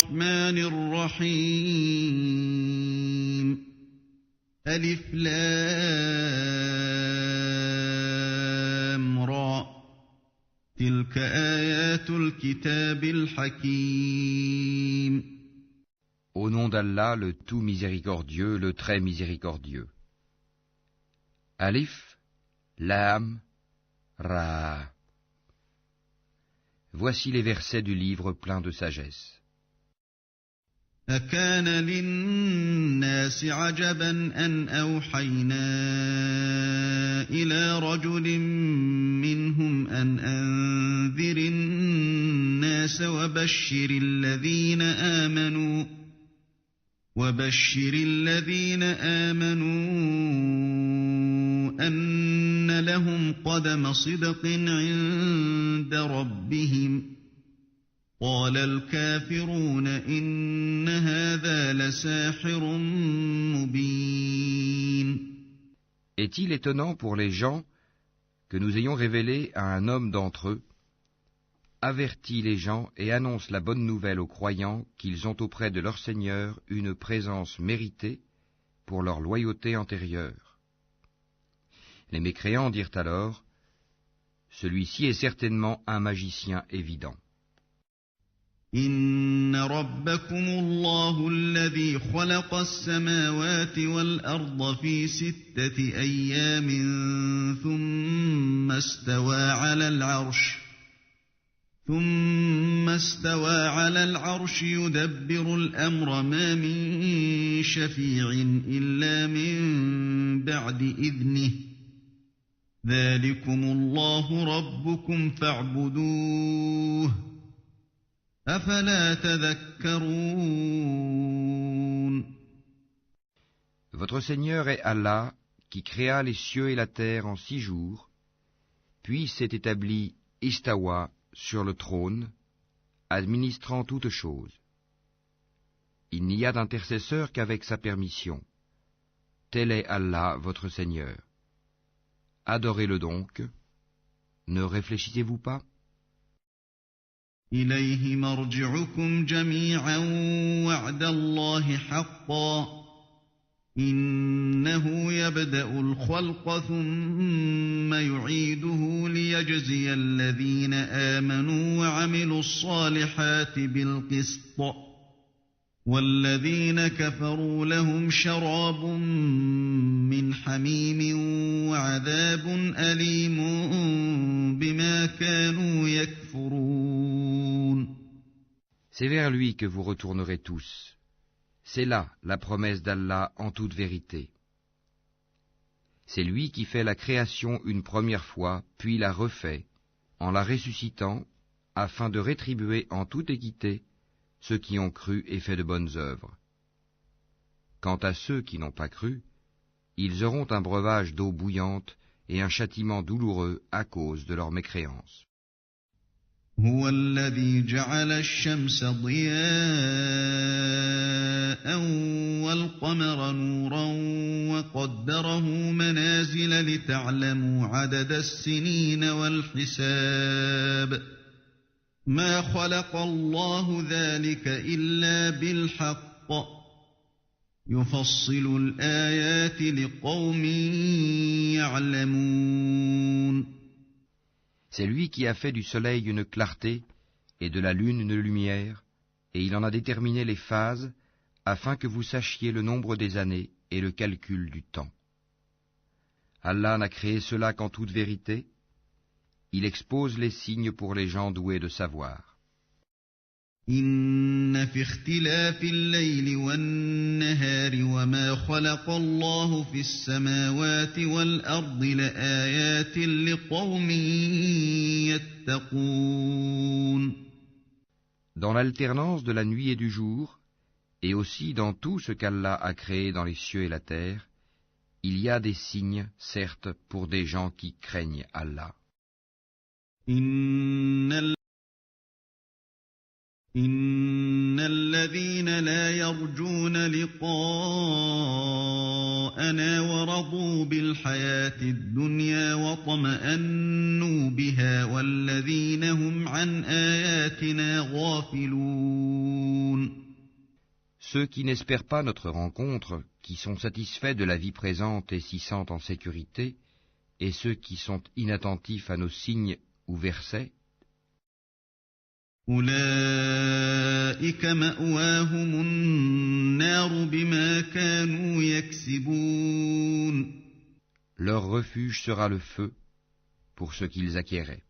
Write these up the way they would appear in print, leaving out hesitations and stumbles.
الرحمن الرحيم ألف لام را تلك آيات الكتاب الحكيم. Au nom d'Allah, le tout miséricordieux, le très miséricordieux. Alif, Lam, Ra. Voici les versets du livre plein de sagesse. أكان للناس عجبا أن أوحينا إلى رجل منهم أن أنذر الناس وبشر الذين آمنوا أن لهم قدم صدق عند ربهم قال الكافرون إن هذا لساحر مبين. Est-il étonnant pour les gens que nous ayons révélé à un homme d'entre eux, avertit les gens et annonce la bonne nouvelle aux croyants qu'ils ont auprès de leur Seigneur une présence méritée pour leur loyauté antérieure. Les mécréants dirent alors, celui-ci est certainement un magicien évident. إن ربكم الله الذي خلق السماوات والأرض في 6 أيام ثم استوى على العرش يدبر الأمر ما من شفيع إلا من بعد إذنه ذلكم الله ربكم فاعبدوه أفلا تذكرون. Votre Seigneur est Allah, qui créa les cieux et la terre en 6 jours, puis s'est établi Istawa sur le trône, administrant toutes choses. Il n'y a d'intercesseur qu'avec sa permission. Tel est Allah, votre Seigneur. Adorez-le donc. Ne réfléchissez-vous pas? إليه مرجعكم جميعا وعد الله حقا إنه يبدأ الخلق ثم يعيده ليجزي الذين آمنوا وعملوا الصالحات بالقسط والذين كفروا لهم شراب من حميم وعذاب أليم بما كانوا يكفرون. C'est vers lui que vous retournerez tous. C'est là la promesse d'Allah en toute vérité. C'est lui qui fait la création une première fois, puis la refait, en la ressuscitant, afin de rétribuer en toute équité ceux qui ont cru et fait de bonnes œuvres. Quant à ceux qui n'ont pas cru, ils auront un breuvage d'eau bouillante et un châtiment douloureux à cause de leur mécréance. هو الذي جعل الشمس ضياء والقمر نورا وقدره منازل لتعلموا عدد السنين والحساب ما خلق الله ذلك إلا بالحق يفصل الآيات لقوم يعلمون. C'est lui qui a fait du soleil une clarté et de la lune une lumière, et il en a déterminé les phases, afin que vous sachiez le nombre des années et le calcul du temps. Allah n'a créé cela qu'en toute vérité. Il expose les signes pour les gens doués de savoir. إن في اختلاف الليل والنهار وما خلق الله في السماوات والأرض لآيات لقوم يتقون. Dans l'alternance de la nuit et du jour, et aussi dans tout ce qu'Allah a créé dans les cieux et la terre, il y a des signes, certes, pour des gens qui craignent Allah. إن الذين لا يرجون لقاءنا ورضوا بالحياة الدنيا واطمأنوا بها والذين هم عن آياتنا غافلون. Ceux qui n'espèrent pas notre rencontre, qui sont satisfaits de la vie présente et s'y sentent en sécurité, et ceux qui sont inattentifs à nos signes ou versets, أولئك مأواهم النار بما كانوا يكسبون leur refuge sera le feu pour ce qu'ils acquéraient.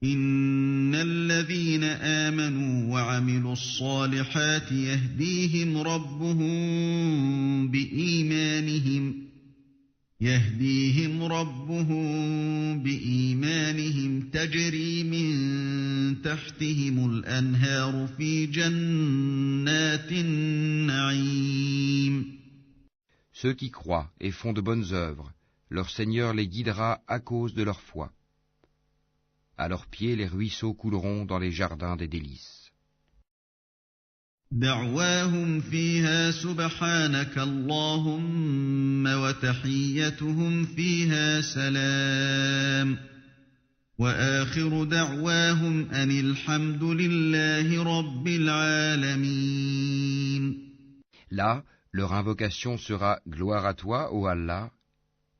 إن الذين آمنوا وعملوا الصالحات يهديهم ربهم بإيمانهم تجري من تحتهم الأنهار في جنات النعيم. Ceux qui croient et font de bonnes œuvres, leur Seigneur les guidera à cause de leur foi. À leurs pieds, les ruisseaux couleront dans les jardins des délices. دعواهم فيها سبحانك اللهم وتحيتهم فيها سلام وآخر دعواهم أن الحمد لله رب العالمين. Là, leur invocation sera « Gloire à toi, ô Allah »,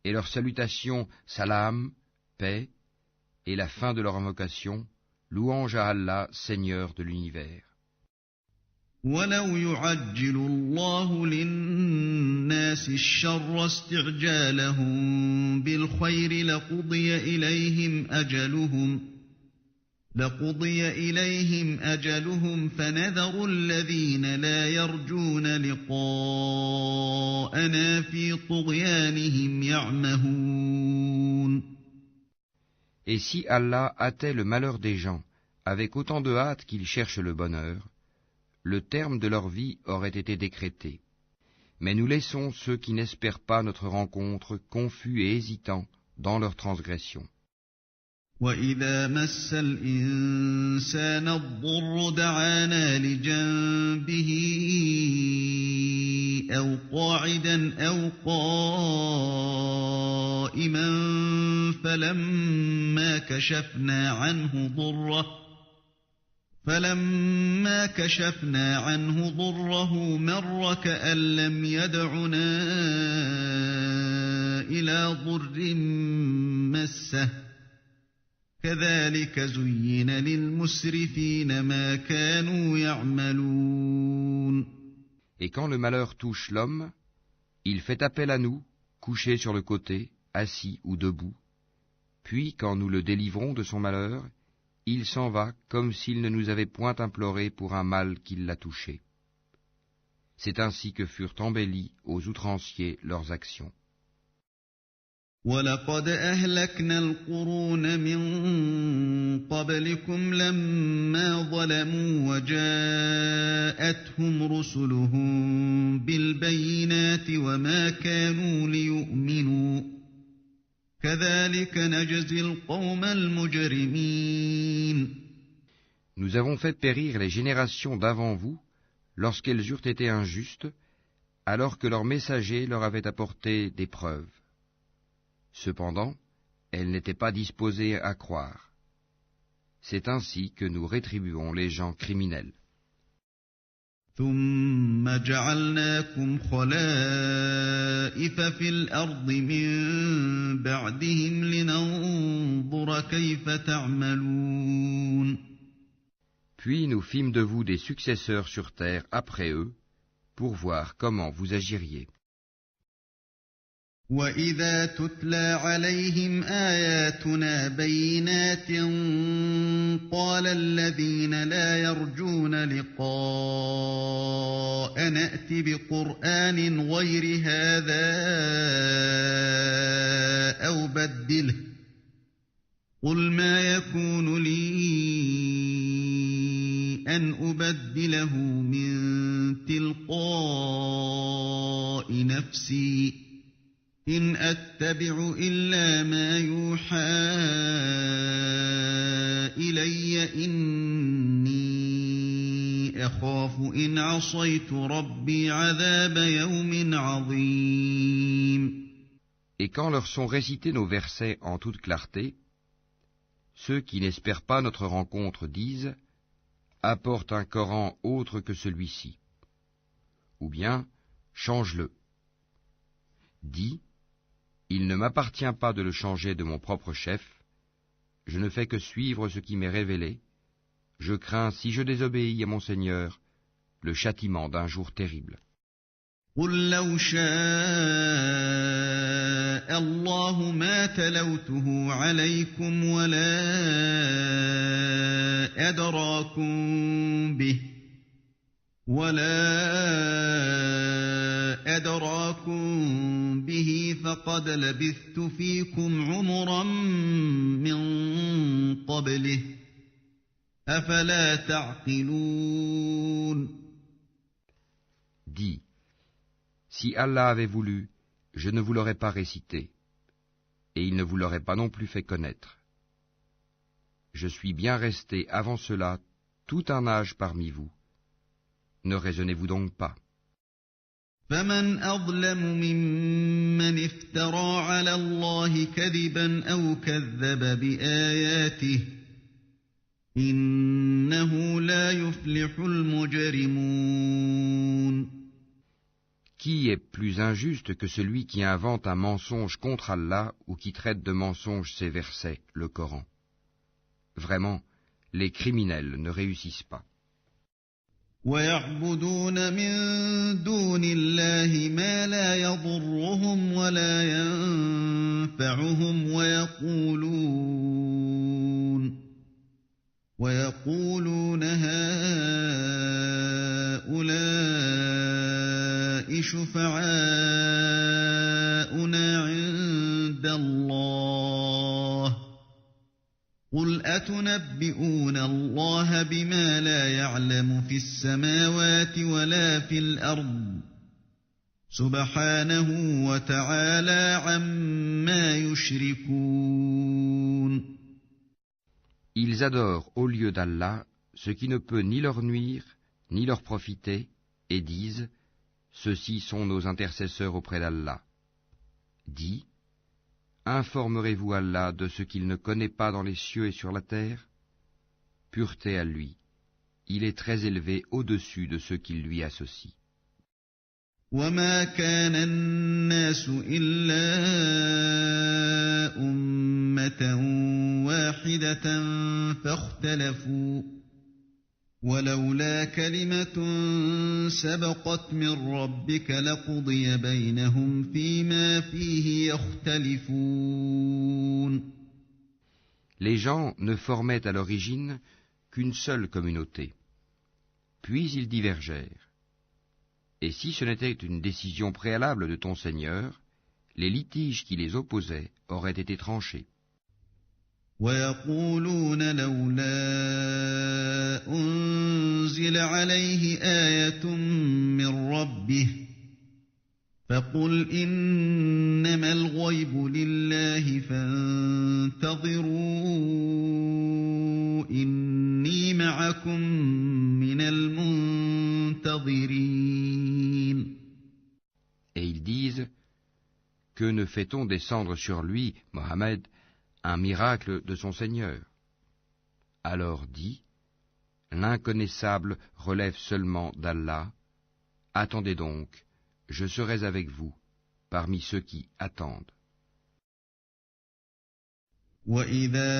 et leur salutation « Salam », paix, et la fin de leur invocation « Louange à Allah, Seigneur de l'univers ». ولو يعجل الله للناس الشر استعجالهم بالخير لقضي إليهم أجلهم فنذر الذين لا يرجون لقاءنا في طغيانهم يعمهون. Et si Allah hâtait le malheur des gens avec autant de hâte qu'ils cherchent le bonheur, le terme de leur vie aurait été décrété. Mais nous laissons ceux qui n'espèrent pas notre rencontre confus et hésitants dans leur transgression. وَإِذَا مَسَّ الْإِنسَانَ الضُّرُّ دَعَانَا لِجَنبِهِ أَوْ قَاعِدًا أَوْ قَائِمًا فَلَمَّا كَشَفْنَا عَنْهُ ضُرَّهُ مَرَّ كَأَن لَّمْ يَدْعُنَا إِلَىٰ ضُرٍّ مَّسَّهُ كَذَلِكَ زُيِّنَ لِلْمُسْرِفِينَ مَا كَانُوا يَعْمَلُونَ. Et quand le malheur touche l'homme, il fait appel à nous, couché sur le côté, assis ou debout. Puis, quand nous le délivrons de son malheur, il s'en va comme s'il ne nous avait point imploré pour un mal qui l'a touché. C'est ainsi que furent embellies aux outranciers leurs actions. وَلَقَدْ أَهْلَكْنَا الْقُرُونَ مِن قَبْلِكُمْ لَمَّا ظَلَمُوا وَجَاءَتْهُمْ رُسُلُهُم بِالْبَيِّنَاتِ وَمَا كَانُوا لِيُؤْمِنُوا كَذَلِكَ نَجْزِي الْقَوْمَ الْمُجْرِمِينَ. Nous avons fait périr les générations d'avant vous lorsqu'elles eurent été injustes, alors que leurs messagers leur avaient apporté des preuves. Cependant, elles n'étaient pas disposées à croire. C'est ainsi que nous rétribuons les gens criminels. ثُمَّ جَعَلْنَاكُمْ خَلَائِفَ فِي الْأَرْضِ مِن بَعْدِهِمْ لِنَنظُرَ كَيْفَ تَعْمَلُونَ. Puis nous fîmes de vous des successeurs sur terre après eux, pour voir comment vous agiriez. وَإِذَا تُتْلَىٰ عَلَيْهِمْ آيَاتُنَا بَيِّنَاتٍ قَالَ الَّذِينَ لَا يَرْجُونَ لِقَاءَنَا ائْتِ بِقُرْآنٍ غَيْرِ هَٰذَا أَوْ بَدِّلْهُ قُلْ مَا يَكُونُ لِي أَنْ أُبَدِّلَهُ مِن تِلْقَاءِ نَفْسِي إِنْ أَتَّبِعُ إِلَّا مَا يُوحَىٰ إِلَيَّ إِنِّي أَخَافُ إِنْ عَصَيْتُ رَبِّي عَذَابَ يَوْمٍ عَظِيمٍ. Et quand leur sont récités nos versets en toute clarté, ceux qui n'espèrent pas notre rencontre disent « Apporte un Coran autre que celui-ci ». ou bien change-le. Dis, il ne m'appartient pas de le changer de mon propre chef, je ne fais que suivre ce qui m'est révélé, je crains, si je désobéis à mon Seigneur, le châtiment d'un jour terrible. قل لو شاء الله ما تلوته عليكم ولا أدراكم به فقد لبثت فيكم عمرا من قبله أفلا تعقلون. Dis, si Allah avait voulu, je ne vous l'aurais pas récité, et il ne vous l'aurait pas non plus fait connaître. Je suis bien resté avant cela tout un âge parmi vous. Ne raisonnez-vous donc pas. فمن أظلم ممن افترى على الله كذبا أو كذب بآياته إنه لا يفلح المجرمون. Qui est plus injuste que celui qui invente un mensonge contre Allah ou qui traite de mensonge ses versets, le Coran? Vraiment, les criminels ne réussissent pas. ويعبدون من دون الله ما لا يضرهم ولا ينفعهم ويقولون هؤلاء شفعاؤنا عند الله قل أتنبئون الله بما لا يعلم في السماوات ولا في الأرض سبحانه وتعالى عما يشركون. Ils adorent au lieu d'Allah ce qui ne peut ni leur nuire, ni leur profiter, et disent, ceux-ci sont nos intercesseurs auprès d'Allah. Dis, informerez-vous Allah de ce qu'il ne connaît pas dans les cieux et sur la terre? Pureté à lui, il est très élevé au-dessus de ceux qui lui associent. وما كان الناس إلا أمة واحدة فاختلفوا ولولا كلمة سبقت من ربك لقضي بينهم فيما فيه يختلفون. Les gens ne formaient à l'origine qu'une seule communauté. Puis ils divergèrent. Et si ce n'était une décision préalable de ton Seigneur, les litiges qui les opposaient auraient été tranchés. ويقولون لولا أنزل عليه آية من ربه فقل إنما الغيب لله فانتظروا إني معكم من المنتظرين. Et ils disent, que ne fait-on descendre sur lui, Mohammed, un miracle de son Seigneur? Alors dis, l'inconnaissable relève seulement d'Allah, attendez donc, je serai avec vous, parmi ceux qui attendent. وَإِذَا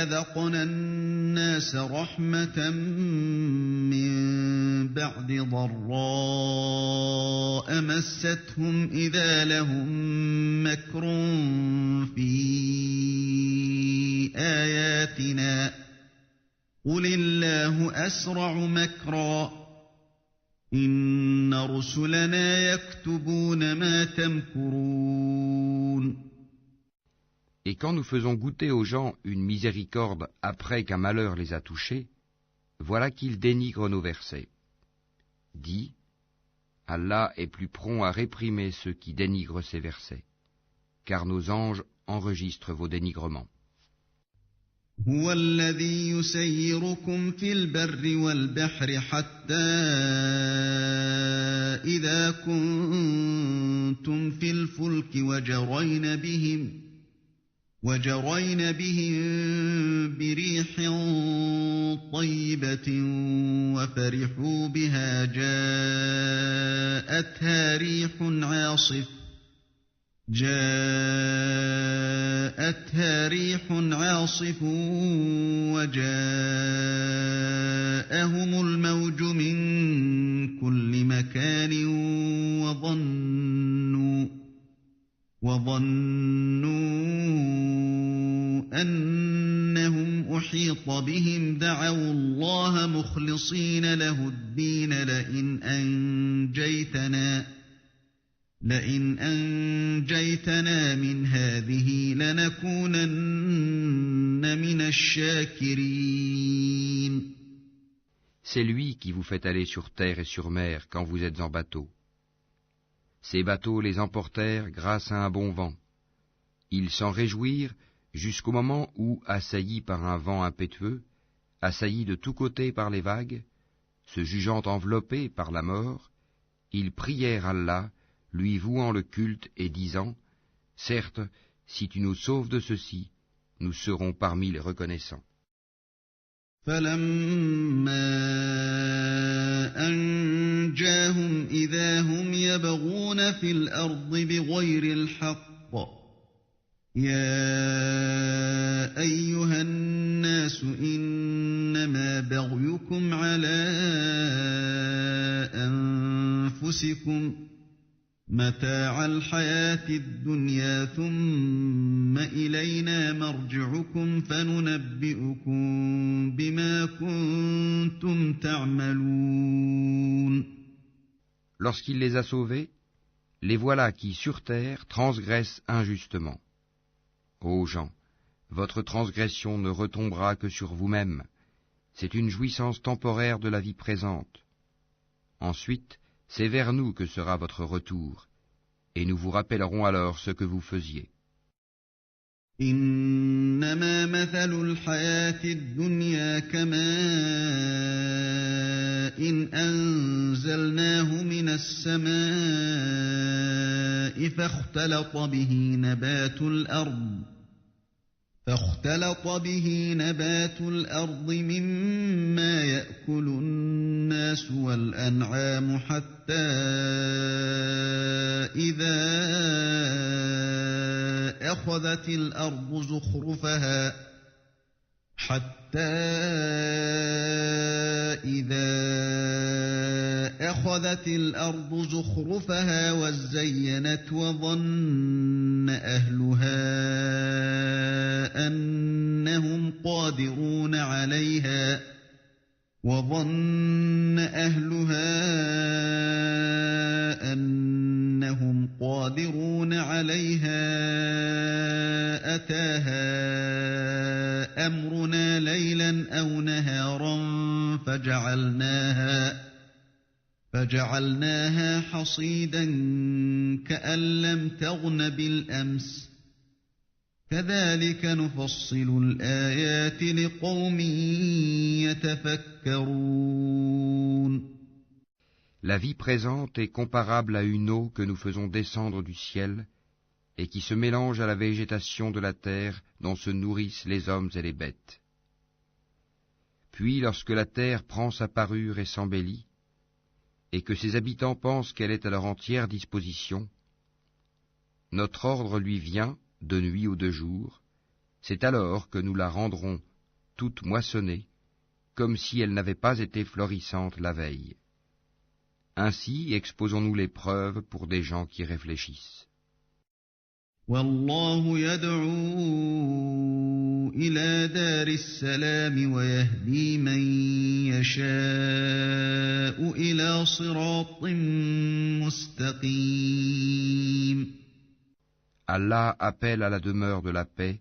أَذَقْنَا النَّاسَ رَحْمَةً مِّن بَعْدِ ضَرَّاءَ مَسَّتْهُمْ إِذَا لَهُم مَّكْرٌ فِي آيَاتِنَا قُلِ اللَّهُ أَسْرَعُ مَكْرًا إِنَّ رُسُلَنَا يَكْتُبُونَ مَا تَمْكُرُونَ. Et quand nous faisons goûter aux gens une miséricorde après qu'un malheur les a touchés, voilà qu'ils dénigrent nos versets. Dis, Allah est plus prompt à réprimer ceux qui dénigrent ses versets, car nos anges enregistrent vos dénigrements. هو الذي يسيركم في البر والبحر حتى إذا كنتم في الفلك وجرين بهم بريح طيبة وفرحوا بها جاءتها ريح عاصف وجاءهم الموج من كل مكان وظنوا أنهم أحيط بهم دعوا الله مخلصين له الدين لئن أنجيتنا من هذه لنكونن من الشاكرين. C'est lui qui vous fait aller sur terre et sur mer quand vous êtes en bateau. Ces bateaux les emportèrent grâce à un bon vent. Ils s'en réjouirent jusqu'au moment où, assaillis par un vent impétueux, assaillis de tous côtés par les vagues, se jugeant enveloppés par la mort, ils prièrent Allah, lui vouant le culte et disant « Certes, si tu nous sauves de ceci, nous serons parmi les reconnaissants. » فَلَمَّا أَنْجَاهُمْ إِذَا هُمْ يَبْغُونَ فِي الْأَرْضِ بِغَيْرِ الْحَقِّ يَا أَيُّهَا النَّاسُ إِنَّمَا بَغْيُكُمْ عَلَىٰ أَنفُسِكُمْ متاع الحياة الدنيا ثم إلينا مرجعكم فننبئكم بما كنتم تعملون. Lorsqu'il les a sauvés, les voilà qui sur terre transgressent injustement. Ô gens, votre transgression ne retombera que sur vous-même. C'est une jouissance temporaire de la vie présente. Ensuite, c'est vers nous que sera votre retour, et nous vous rappellerons alors ce que vous faisiez. إنما مثل الحياة الدنيا كماء أنزلناه من السماء فاختلط به نبات الأرض مما يأكل الناس والأنعام حتى إذا أخذت الأرض زخرفها وزينت وظن أهلها أنهم قادرون عليها أتاها أمرنا ليلا أو نهارا فجعلناها حصيدا كأن لم تغن بالأمس كذلك نفصل الآيات لقوم يتفكرون. La vie présente est comparable à une eau que nous faisons descendre du ciel et qui se mélange à la végétation de la terre dont se nourrissent les hommes et les bêtes. Puis, lorsque la terre prend sa parure et s'embellit, et que ses habitants pensent qu'elle est à leur entière disposition, notre ordre lui vient, de nuit ou de jour, c'est alors que nous la rendrons toute moissonnée, comme si elle n'avait pas été florissante la veille. Ainsi exposons-nous les preuves pour des gens qui réfléchissent. والله يدعو إلى دار السلام ويهدي من يشاء إلى صراط مستقيم. Allah appelle à la demeure de la paix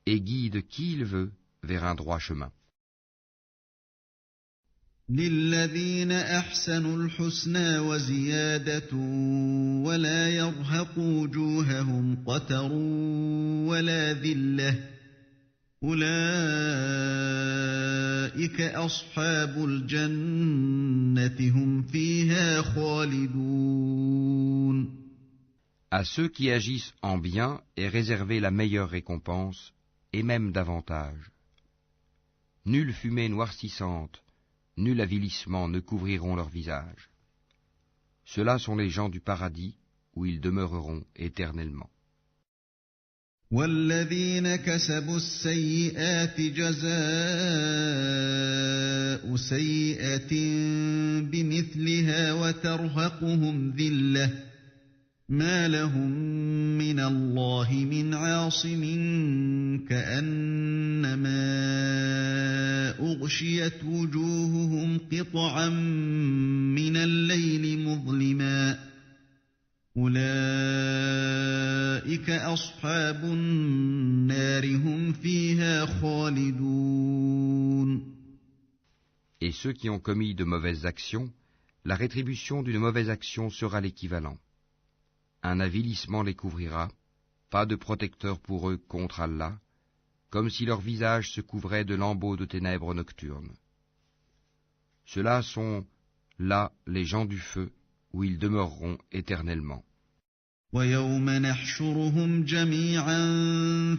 et guide qui il veut vers un droit chemin. للذين أحسنوا الحسنى وزيادة ولا يرهق وجوههم قتر ولا ذلة أولئك أصحاب الجنة هم فيها خالدون. À ceux qui agissent en bien est réservée la meilleure récompense, et même davantage. Nulle fumée noircissante, nul avilissement ne couvriront leur visage. Ceux-là sont les gens du paradis, où ils demeureront éternellement. والذين كسبوا السيئات جزاء سيئة بمثلها وترهقهم ذلة ما لهم من الله من عاصم كأنما أغشيت وجوههم قطعا من الليل مظلما أولئك أصحاب النار هم فيها خالدون. Et ceux qui ont commis de mauvaises actions, la rétribution d'une mauvaise action sera l'équivalent. Un avilissement les couvrira, pas de protecteur pour eux contre Allah, comme si leur visage se couvrait de lambeaux de ténèbres nocturnes. Ceux-là sont, là, les gens du feu, où ils demeureront éternellement. وَيَوْمَ نَحْشُرُهُمْ جَمِيعًا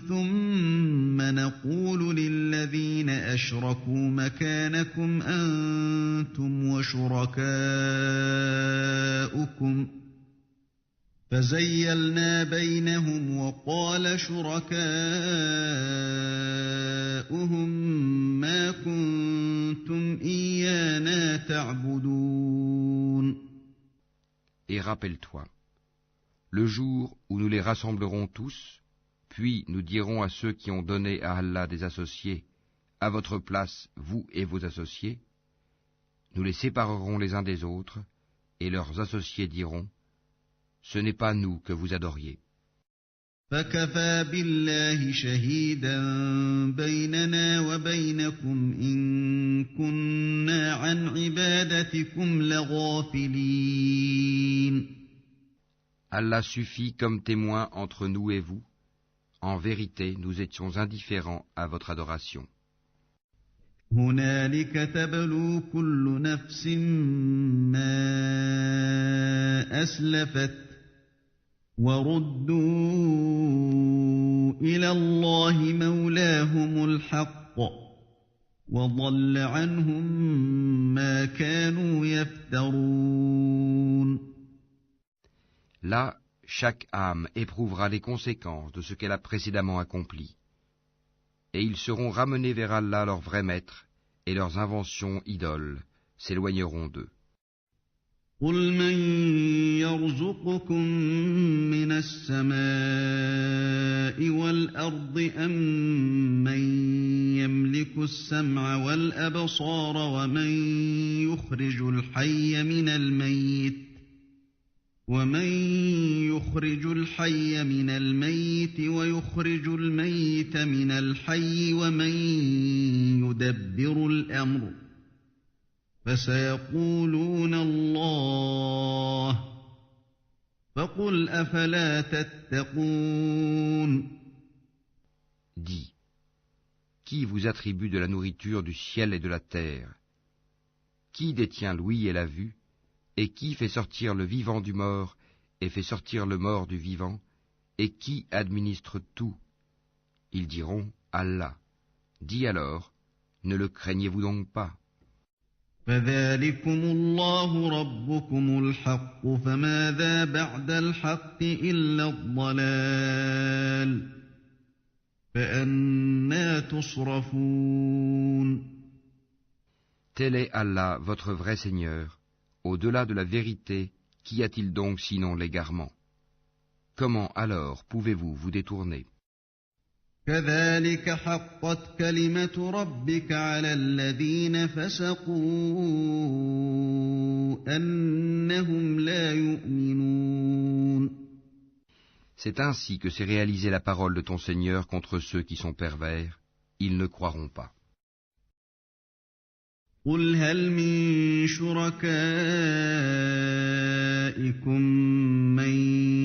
ثُمَّ نَقُولُ لِلَّذِينَ أَشْرَكُوا مَكَانَكُمْ أَنْتُمْ وَشُرَكَاؤُكُمْ فَزَيَّلْنَا بَيْنَهُمْ وَقَالَ شُرَكَاؤُهُمْ مَا كُنْتُمْ إِيَّانَا تَعْبُدُونَ. Et rappelle-toi, le jour où nous les rassemblerons tous, puis nous dirons à ceux qui ont donné à Allah des associés, à votre place, vous et vos associés, nous les séparerons les uns des autres, et leurs associés diront, ce n'est pas nous que vous adoriez. فَكَفَى بِاللَّهِ شَهِيدًا بَيْنَنَا وَبَيْنَكُمْ إِن كُنَّا عَنْ عِبَادَتِكُمْ لَغَافِلِينَ. Allah suffit comme témoin entre nous et vous. En vérité, nous étions indifférents à votre adoration. هُنَالِكَ تَبْلُو كُلُّ نَفْسٍ مَا أَسْلَفَتْ وَرُدُّوا إِلَى اللَّهِ مَوْلَاهُمُ الْحَقِّ وَضَلَّ عَنْهُم مَّا كَانُوا يَفْتَرُونَ. Là, chaque âme éprouvera les conséquences de ce qu'elle a précédemment accompli. Et ils seront ramenés vers Allah leur vrai maître, et leurs inventions idoles s'éloigneront d'eux. قُلْ مَن يَرْزُقُكُم مِّنَ السَّمَاءِ وَالْأَرْضِ أَمَّن يَمْلِكُ السَّمْعَ وَالْأَبْصَارَ وَمَن يُخْرِجُ الْحَيَّ مِنَ الْمَيِّتِ وَيُخْرِجُ الْمَيِّتَ مِنَ الْحَيِّ وَمَن يُدَبِّرُ الْأَمْرَ فَسَيَقُولُونَ اللَّهُ فَقُلْ أَفَلَا تَتَّقُونَ. Dis, qui vous attribue de la nourriture du ciel et de la terre? Qui détient l'ouïe et la vue? Et qui fait sortir le vivant du mort et fait sortir le mort du vivant? Et qui administre tout? Ils diront, Allah. Dis alors, ne le craignez-vous donc pas? فَذَلِكُمُ اللَّهُ رَبُّكُمُ الْحَقُّ فَمَاذَا بَعْدَ الْحَقِّ إِلَّا الضَّلَالُ فَأَنَّىٰ تُصْرَفُونَ. Tel est Allah, votre vrai Seigneur. Au-delà de la vérité, qu'y a-t-il donc sinon l'égarement? Comment alors pouvez-vous vous détourner? كَذَٰلِكَ حَقَّتْ كَلِمَةُ رَبِّكَ عَلَى الَّذِينَ فَسَقُوا أَنَّهُمْ لَا يُؤْمِنُونَ. C'est ainsi que s'est réalisée la parole de ton Seigneur contre ceux qui sont pervers. Ils ne croiront pas. قُلْ هَلْ مِن شُرَكَائِكُم مَّن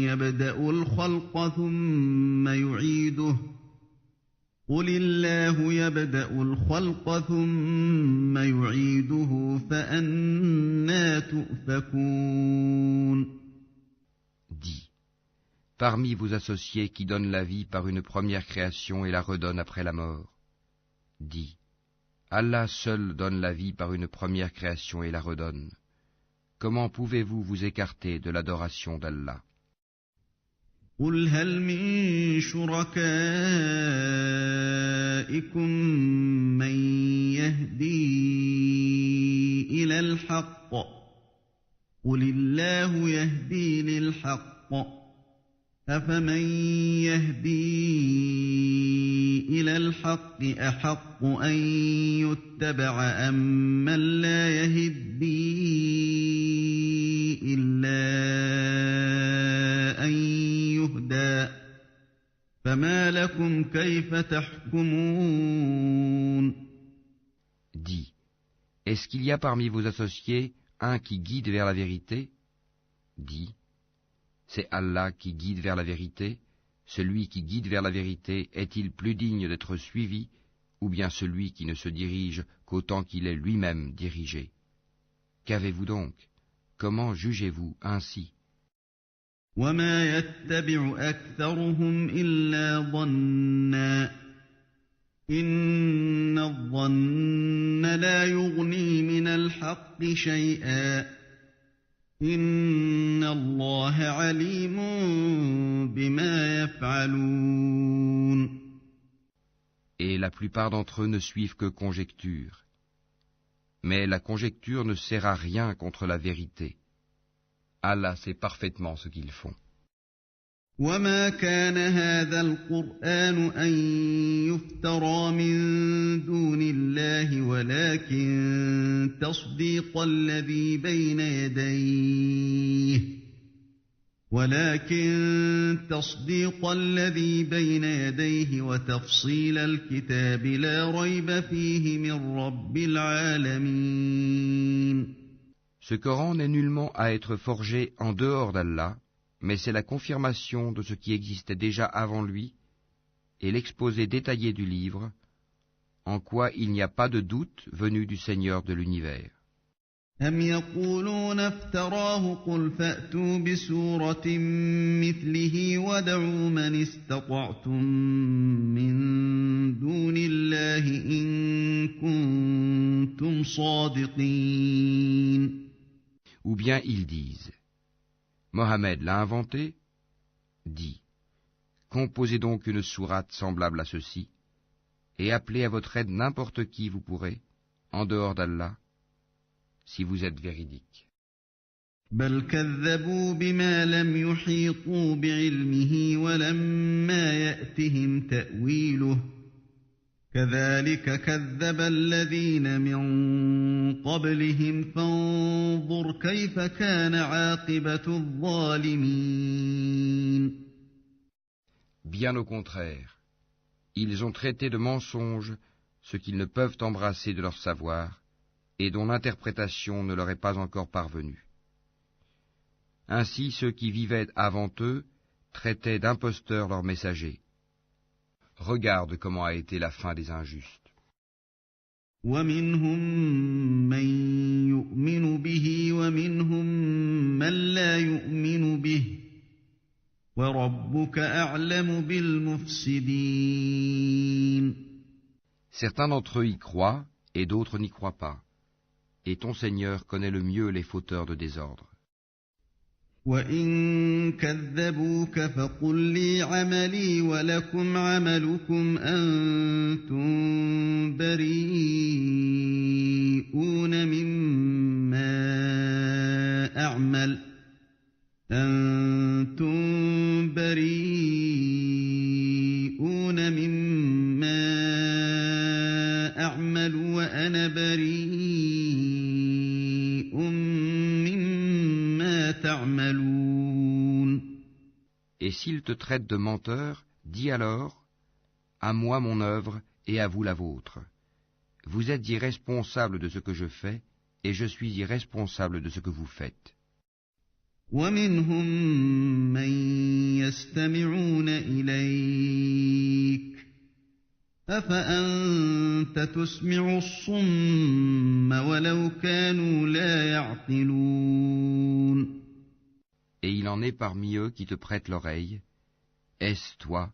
يَبْدَأُ الْخَلْقَ ثُمَّ يُعِيدُهُ قُلِ اللَّهُ يَبْدَأُ الْخَلْقَ ثُمَّ يُعِيدُهُ فَأَنَّىٰ تُؤْفَكُونَ. Dis, parmi vos associés qui donnent la vie par une première création et la redonnent après la mort? Dis, Allah seul donne la vie par une première création et la redonne. Comment pouvez-vous vous écarter de l'adoration d'Allah? قل هل من شركائكم من يهدي إلى الحق قل الله يهدي للحق أفمن يهدي إلى الحق أحق أن يتبع أم من لا يهدي إلا أن يهدى فما لكم كيف تحكمون Dis, est-ce qu'il y a parmi vos associés un qui guide vers la vérité? Dis, c'est Allah qui guide vers la vérité. Celui qui guide vers la vérité est-il plus digne d'être suivi, ou bien celui qui ne se dirige qu'autant qu'il est lui-même dirigé? Qu'avez-vous donc? Comment jugez-vous ainsi? وما يتبع أكثرهم إلا ظنا إن الظن لا يغني من الحق شيئا إن الله عليم بما يفعلون Et la plupart d'entre eux ne suivent que conjecture. Mais la conjecture ne sert à rien contre la vérité. Allah sait parfaitement ce qu'ils font. وما كان هذا القرآن أن يفترى من دون الله ولكن تصديق الذي بين يديه وتفصيل الكتاب لا ريب فيه من رب العالمين. Ce Coran n'est nullement à être forgé en dehors d'Allah, mais c'est la confirmation de ce qui existait déjà avant lui et l'exposé détaillé du livre, en quoi il n'y a pas de doute venu du Seigneur de l'univers. أم يقولون افتراه قل فأتوا بسورة مثله وادعوا من استطعتم من دون الله إن كنتم صادقين. Ou bien ils disent, Mohammed l'a inventé? Dis, composez donc une sourate semblable à ceci, et appelez à votre aide n'importe qui vous pourrez, en dehors d'Allah, si vous êtes véridique. بل كذبوا بما لم يحيطوا بعلمه ولما يأتهم تأويله كذلك كذب الذين من قبلهم فانظر كيف كان عاقبة الظالمين. Bien au contraire, ils ont traité de mensonge ce qu'ils ne peuvent embrasser de leur savoir et dont l'interprétation ne leur est pas encore parvenue. Ainsi ceux qui vivaient avant eux traitaient d'imposteurs leurs messagers. Regarde comment a été la fin des injustes. ومنهم من يؤمن به ومنهم من لا يؤمن به وربك أعلم بالمفسدين. Certains d'entre eux y croient et d'autres n'y croient pas. Et ton Seigneur connaît le mieux les fauteurs de désordre. وَإِن كَذَّبُوكَ فَقُل لِّي عَمَلِي وَلَكُمْ عَمَلُكُمْ أَنتُم بَرِيئُونَ مِمَّا أَعْمَلُ وَأَنَا بَرِيءٌ مِّمَّا تَعْمَلُونَ. Et s'ils te traitent de menteur, dis alors, à moi mon œuvre et à vous la vôtre. Vous êtes irresponsables de ce que je fais, et je suis irresponsable de ce que vous faites. وَمِنْهُم مَّن يَسْتَمِعُونَ إِلَيْكَ أَفَأَنتَ تُسْمِعُ الصُّمَّ وَلَوْ كَانُوا لَا يَعْقِلُونَ. Et il en est parmi eux qui te prêtent l'oreille. Est-ce toi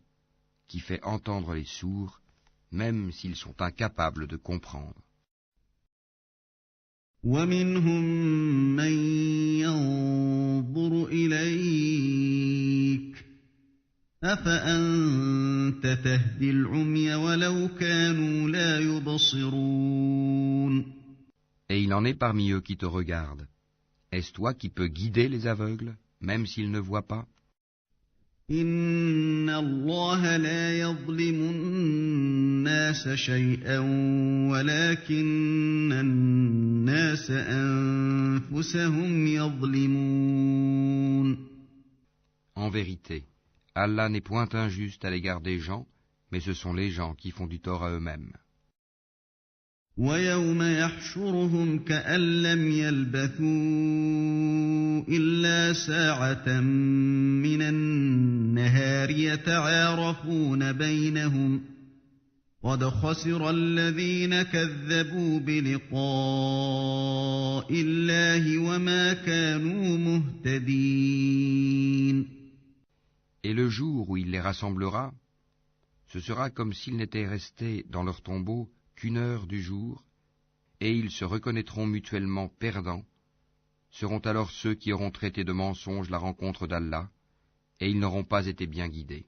qui fais entendre les sourds, même s'ils sont incapables de comprendre? ومنهم من ينظر إليك أفأنت تهدي العمي ولو كانوا لا يبصرون. Et il en est parmi eux qui te regardent. Est-ce toi qui peux guider les aveugles, même s'ils ne voient pas? إن الله لا يظلم الناس شيئا ولكن الناس أنفسهم يظلمون. En vérité, Allah n'est point injuste à l'égard des gens, mais ce sont les gens qui font du tort à eux-mêmes. ويوم يحشرهم كأن لم يلبثوا إلا ساعة من النهار يتعارفون بينهم قد خسر الذين كذبوا بلقاء الله وما كانوا مهتدين. Et le jour où il les rassemblera, ce sera comme s'ils n'étaient restés dans leur tombeau qu'une heure du jour, et ils se reconnaîtront mutuellement perdants. Seront alors ceux qui auront traité de mensonge la rencontre d'Allah, et ils n'auront pas été bien guidés.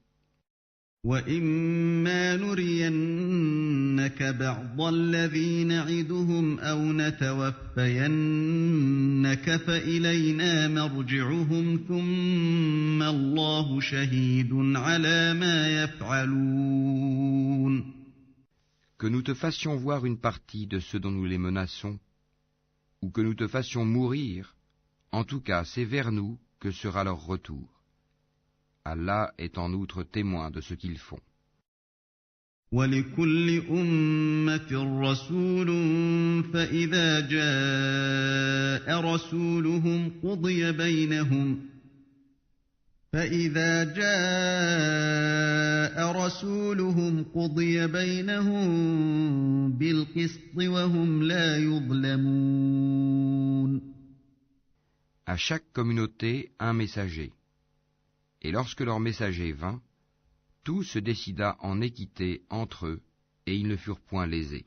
وَإِمَّا نُرِيَنَّكَ بَعْضَ الَّذِي نَعِدُهُمْ أَوْ نَتَوَفَّيَنَّكَ فَإِلَيْنَا مَرْجِعُهُمْ ثُمَّ اللَّهُ شَهِيدٌ عَلَى مَا يَفْعَلُونَ. Que nous te fassions voir une partie de ceux dont nous les menaçons, ou que nous te fassions mourir, en tout cas c'est vers nous que sera leur retour. Allah est en outre témoin de ce qu'ils font. وَلِكُلِّ أُمَّةٍ رَّسُولٌ فَإِذَا جَاءَ رَسُولُهُمْ قُضِيَ بَيْنَهُم بِالْقِسْطِ وَهُمْ لَا يُظْلَمُونَ. À chaque communauté, un messager. Et lorsque leur messager vint, tout se décida en équité entre eux, et ils ne furent point lésés.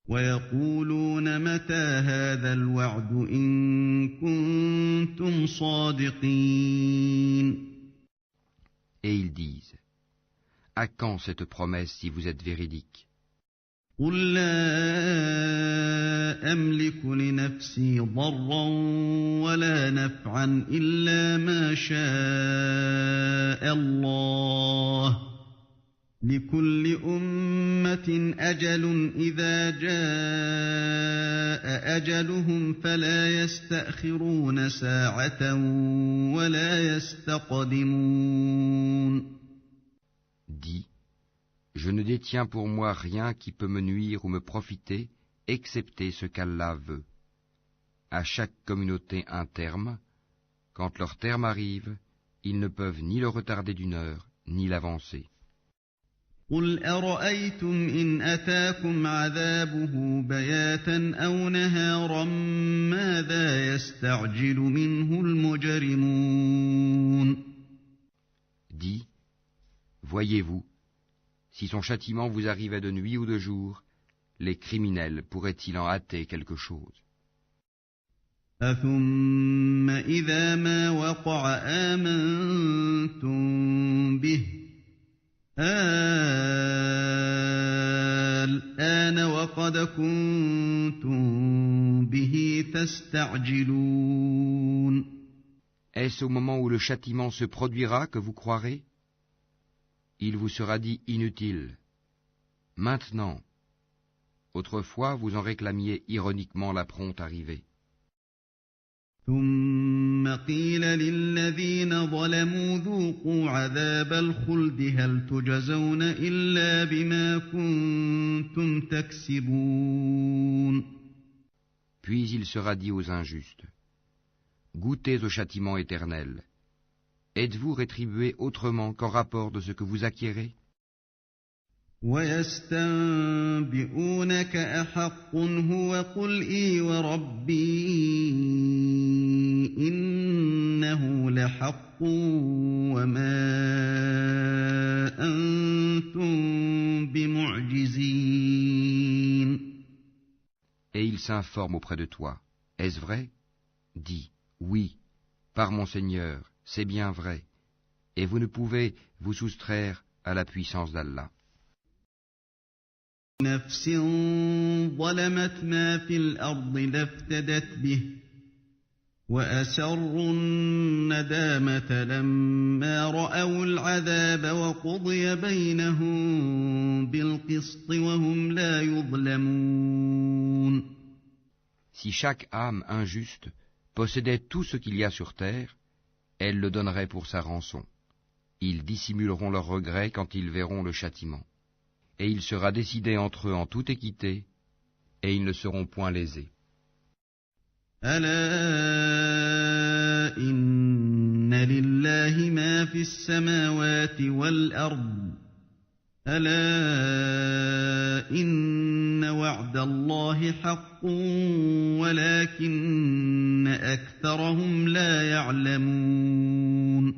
وَيَقُولُونَ مَتَىٰ هَٰذَا الْوَعْدُ إِن كُنتُمْ صَادِقِينَ. Et ils disent, à quand cette promesse si vous êtes véridiques? قُل لَّا أَمْلِكُ لِنَفْسِي ضَرًّا وَلَا نَفْعًا إِلَّا مَا شَاءَ اللَّهُ ۗ لِكُلِّ أُمَّةٍ أَجَلٌ إِذَا جَاءَ أَجَلُهُمْ فَلَا يَسْتَأْخِرُونَ سَاعَةً وَلَا يَسْتَقْدِمُونَ. Dis, je ne détiens pour moi rien qui peut me nuire ou me profiter, excepté ce qu'Allah veut. À chaque communauté un terme. Quand leur terme arrive, ils ne peuvent ni le retarder d'une heure, ni l'avancer. قُلْ أَرَأَيْتُمْ إِنْ أَتَاكُمْ عَذَابُهُ بَيَاتًا أَوْ نَهَارًا مَاذَا يَسْتَعْجِلُ مِنْهُ الْمُجْرِمُونَ. Dis, voyez-vous, si son châtiment vous arrivait de nuit ou de jour, les criminels pourraient-ils en hâter quelque chose? أَثُمَّ إِذَا مَا وَقَعَ آمَنتُم بِهِ الْآنَ وَقَدْ كُنتُم بِهِ تَسْتَعْجِلُونَ. Est-ce au moment où le châtiment se produira que vous croirez? Il vous sera dit inutile. Maintenant. Autrefois, vous en réclamiez ironiquement la prompte arrivée. ثُمَّ قِيلَ لِلَّذِينَ ظَلَمُوا ذُوقُوا عَذَابَ الْخُلْدِ هَلْ تُجْزَوْنَ إِلَّا بِمَا كُنتُمْ تَكْسِبُونَ. Puis il sera dit aux injustes, goûtez au châtiment éternel. Êtes-vous rétribués autrement qu'en rapport de ce que vous acquérez? وَيَسْتَنبِئُونَكَ أَحَقٌّ هُوَ قُلْ إِي وَرَبِّي إِنَّهُ حق وما أنتم بمعجزين. Et il s'informe auprès de toi. Est-ce vrai? Dis, oui, par mon Seigneur, c'est bien vrai, et vous ne pouvez vous soustraire à la puissance d'Allah. نفس ظلمت ما في الأرض لافتدت به وأسروا الندامة لما رأوا العذاب وقضي بينهم بالقسط وهم لا يظلمون. Si chaque âme injuste possédait tout ce qu'il y a sur terre, elle le donnerait pour sa rançon. Ils dissimuleront leurs regrets quand ils verront le châtiment. Et il sera décidé entre eux en toute équité, et ils ne seront point lésés. ألا إن لله ما في السماوات والأرض ألا إن وعد الله حق ولكن أكثرهم لا يعلمون.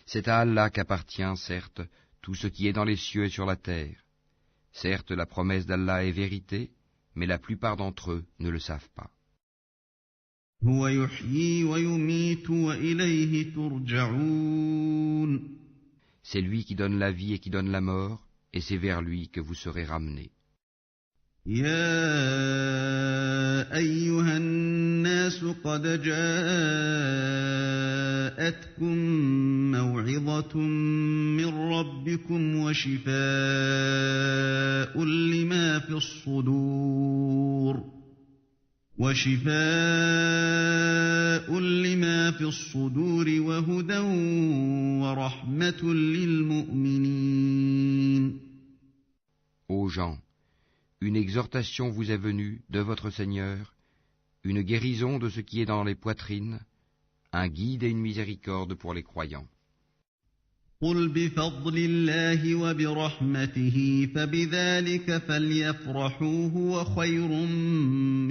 C'est à Allah qu'appartient, certes, tout ce qui est dans les cieux et sur la terre. Certes, la promesse d'Allah est vérité, mais la plupart d'entre eux ne le savent pas. هو يحيي ويميت وإليه ترجعون. C'est lui qui donne la vie et qui donne la mort, et c'est vers lui que vous serez ramenés. يا أيها الناس قد جاءتكم موعظة من ربكم وشفاء لما في الصدور وهدى ورحمة للمؤمنين. Ô gens, une exhortation vous est venue de votre Seigneur, une guérison de ce qui est dans les poitrines, un guide et une miséricorde pour les croyants. قل بفضل الله وبرحمته فبذلك فليفرحوا هو خير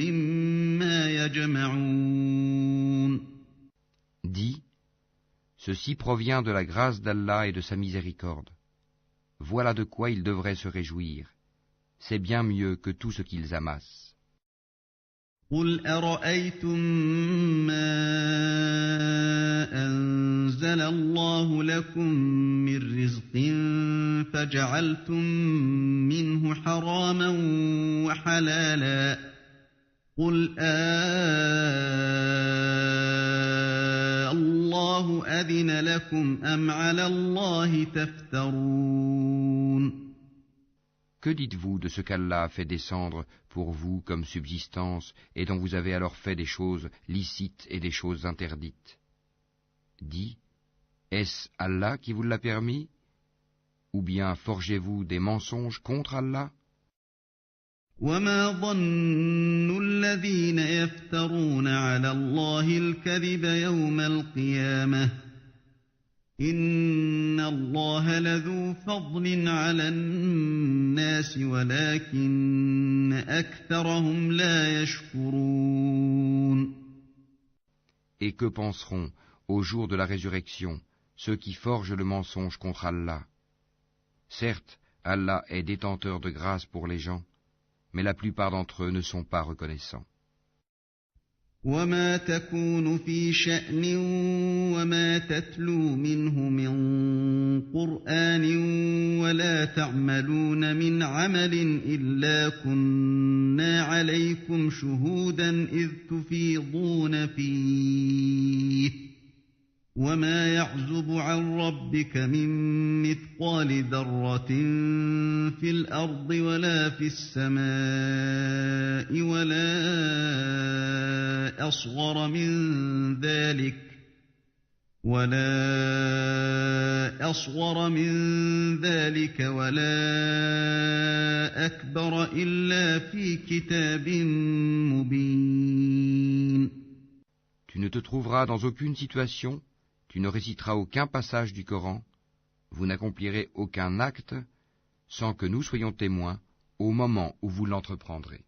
مما يجمعون. Dis, ceci provient de la grâce d'Allah et de sa miséricorde. Voilà de quoi ils devraient se réjouir. C'est bien mieux que tout ce qu'ils amassent. قل أرأيتم ما أنزل الله لكم من رزق فجعلتم منه حراما وحلالا قل الله أذن لكم أم على الله تفترون. Que dites-vous de ce qu'Allah a fait descendre pour vous comme subsistance et dont vous avez alors fait des choses licites et des choses interdites? Dis, est-ce Allah qui vous l'a permis? Ou bien forgez-vous des mensonges contre Allah? وما ظن الذين يفترون على الله الكذب يوم القيامة إن الله لذو فضل على الناس ولكن أكثرهم لا يشكرون. Et que penseront, au jour de la résurrection, ceux qui forgent le mensonge contre Allah? Certes, Allah est détenteur de grâce pour les gens, mais la plupart d'entre eux ne sont pas reconnaissants. وما تكون في شأن وما تتلو منه من قرآن ولا تعملون من عمل إلا كنا عليكم شهودا إذ تفيضون فيه وما يعزب عن ربك من مثقال ذرة في الأرض ولا في السماء ولا أصغر من ذلك ولا أكبر إلا في كتاب مبين. Tu ne te trouveras dans aucune situation, tu ne réciteras aucun passage du Coran, vous n'accomplirez aucun acte sans que nous soyons témoins au moment où vous l'entreprendrez.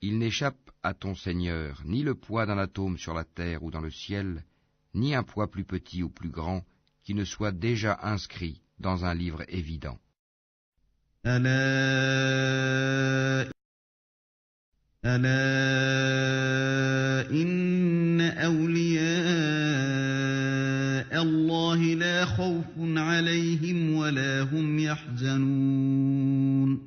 Il n'échappe à ton Seigneur ni le poids d'un atome sur la terre ou dans le ciel, ni un poids plus petit ou plus grand qui ne soit déjà inscrit dans un livre évident. ألا إن أولياء الله لا خوف عليهم ولا هم يحزنون.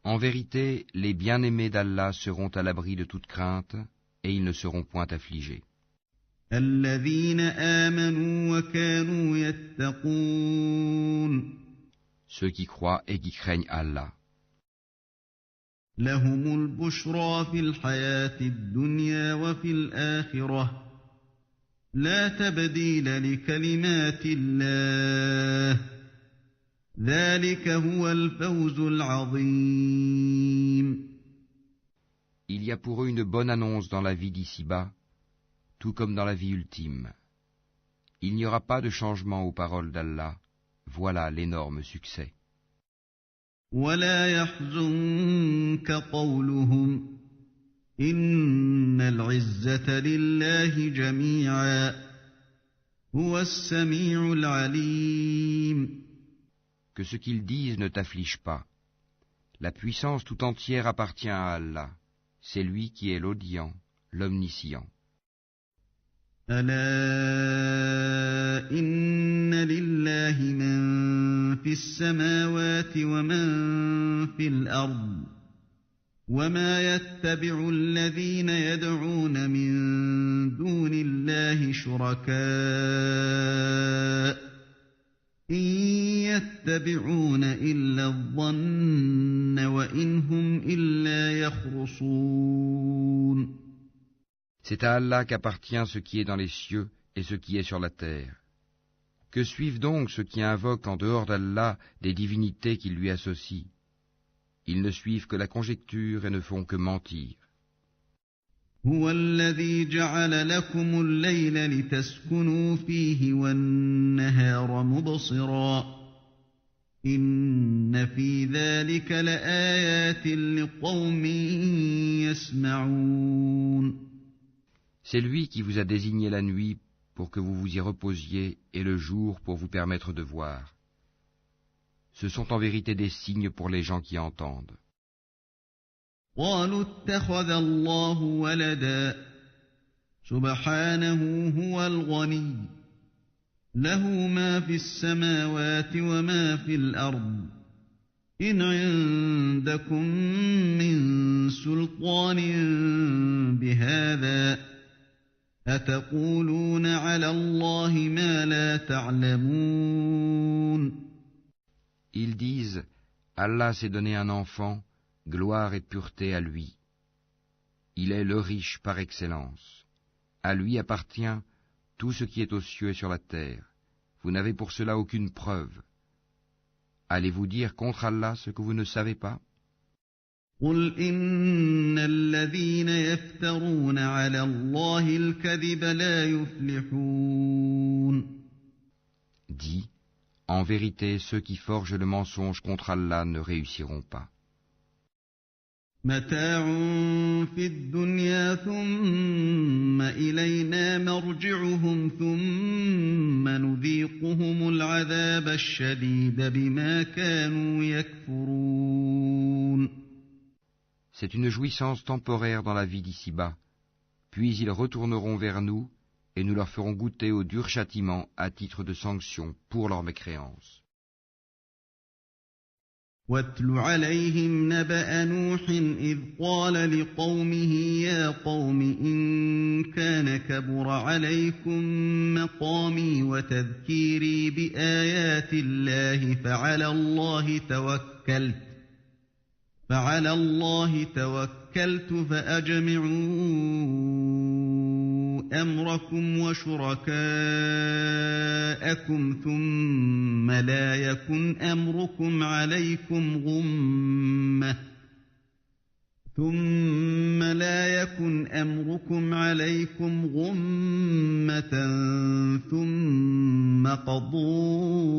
En vérité, les bien-aimés d'Allah seront à l'abri de toute crainte, et ils ne seront point affligés. الذين آمنوا وكانوا يتقون. Ceux qui croient et qui craignent Allah. لهم البشرى في الحياة الدنيا وفي الآخرة لا تبديل لكلمات الله ذلك هو الفوز العظيم. Il y a pour eux une bonne annonce dans la vie d'ici-bas, tout comme dans la vie ultime. Il n'y aura pas de changement aux paroles d'Allah. Voilà l'énorme succès. ولا يحزنك قولهم إن العزة لله جميعا هو السميع العليم. Que ce qu'ils disent ne t'afflige pas. La puissance tout entière appartient à Allah. C'est lui qui est l'audient, l'omniscient. ألا إن لله من في السماوات ومن في الأرض وما يتبع الذين يدعون من دون الله شركاء إن يتبعون إلا الظن وإن هم إلا يخرصون. C'est à Allah qu'appartient ce qui est dans les cieux et ce qui est sur la terre. Que suivent donc ceux qui invoquent en dehors d'Allah des divinités qu'ils lui associent? Ils ne suivent que la conjecture et ne font que mentir. هو الذي جعل لكم الليل لتسكنوا فيه والنهار مبصرا إن في ذلك لآيات لقوم يسمعون. C'est lui qui vous a désigné la nuit pour que vous vous y reposiez et le jour pour vous permettre de voir. Ce sont en vérité des signes pour les gens qui entendent. قالوا اتخذ الله ولدا سبحانه هو الغني له ما في السماوات وما في الأرض إن عندكم من سلطان بهذا أتقولون على الله ما لا تعلمون. Ils disent, Allah s'est donné un enfant, gloire et pureté à lui. Il est le riche par excellence. À lui appartient tout ce qui est aux cieux et sur la terre. Vous n'avez pour cela aucune preuve. Allez-vous dire contre Allah ce que vous ne savez pas? قل إن الذين يفترون على الله الكذب لا يفلحون. Dis, en vérité, ceux qui forgent le mensonge contre Allah ne réussiront pas. متاع في الدنيا ثم إلينا مرجعهم ثم نذيقهم العذاب الشديد بما كانوا يكفرون. C'est une jouissance temporaire dans la vie d'ici-bas, puis ils retourneront vers nous et nous leur ferons goûter au dur châtiment à titre de sanction pour leur mécréance. واتل عليهم نبأ نوح إذ قال لقومه يا قوم إن كان كبر عليكم مقامي وتذكيري بآيات الله فعلى الله توكلت فأجمعوا أمركم وشركاءكم ثم لا يكن أمركم عليكم غمة ثم قضوا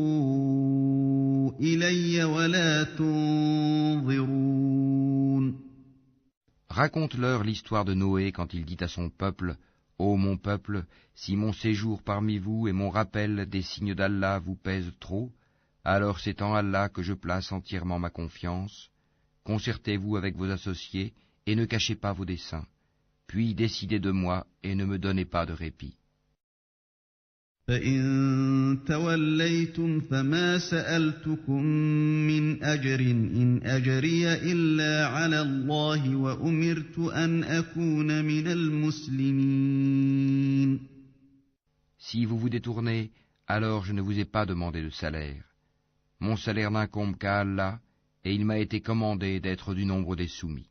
إلي ولا تنظرون. Raconte-leur l'histoire de Noé quand il dit à son peuple, Ô mon peuple, si mon séjour parmi vous et mon rappel des signes d'Allah vous pèsent trop, alors c'est en Allah que je place entièrement ma confiance. Concertez-vous avec vos associés et ne cachez pas vos desseins. Puis décidez de moi et ne me donnez pas de répit. فَإِن تَوَلَّيْتُمْ فَمَا سَأَلْتُكُم مِّنْ أَجْرٍ إِنْ أَجْرِيَ إِلَّا عَلَى اللَّهِ وَأُمِرْتُ أَنْ أَكُونَ مِنَ الْمُسْلِمِينَ. Si vous vous détournez, alors je ne vous ai pas demandé de salaire. Mon salaire n'incombe qu'à Allah, et il m'a été commandé d'être du nombre des soumis.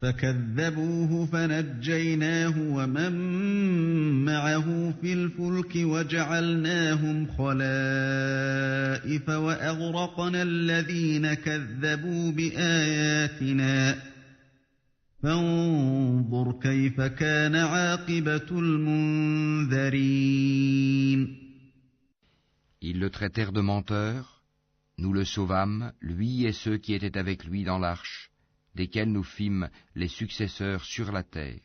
فَكَذَّبُوهُ فَنَجَّيْنَاهُ وَمَن مَّعَهُ فِي الْفُلْكِ وَجَعَلْنَاهُمْ خَلَائِفَ وَأَغْرَقْنَا الَّذِينَ كَذَّبُوا بِآيَاتِنَا فَانظُرْ كَيْفَ كَانَ عَاقِبَةُ الْمُنذَرِينَ. Ils le traitèrent de menteur, nous le sauvâmes, lui et ceux qui étaient avec lui dans l'arche, desquels nous fîmes les successeurs sur la terre.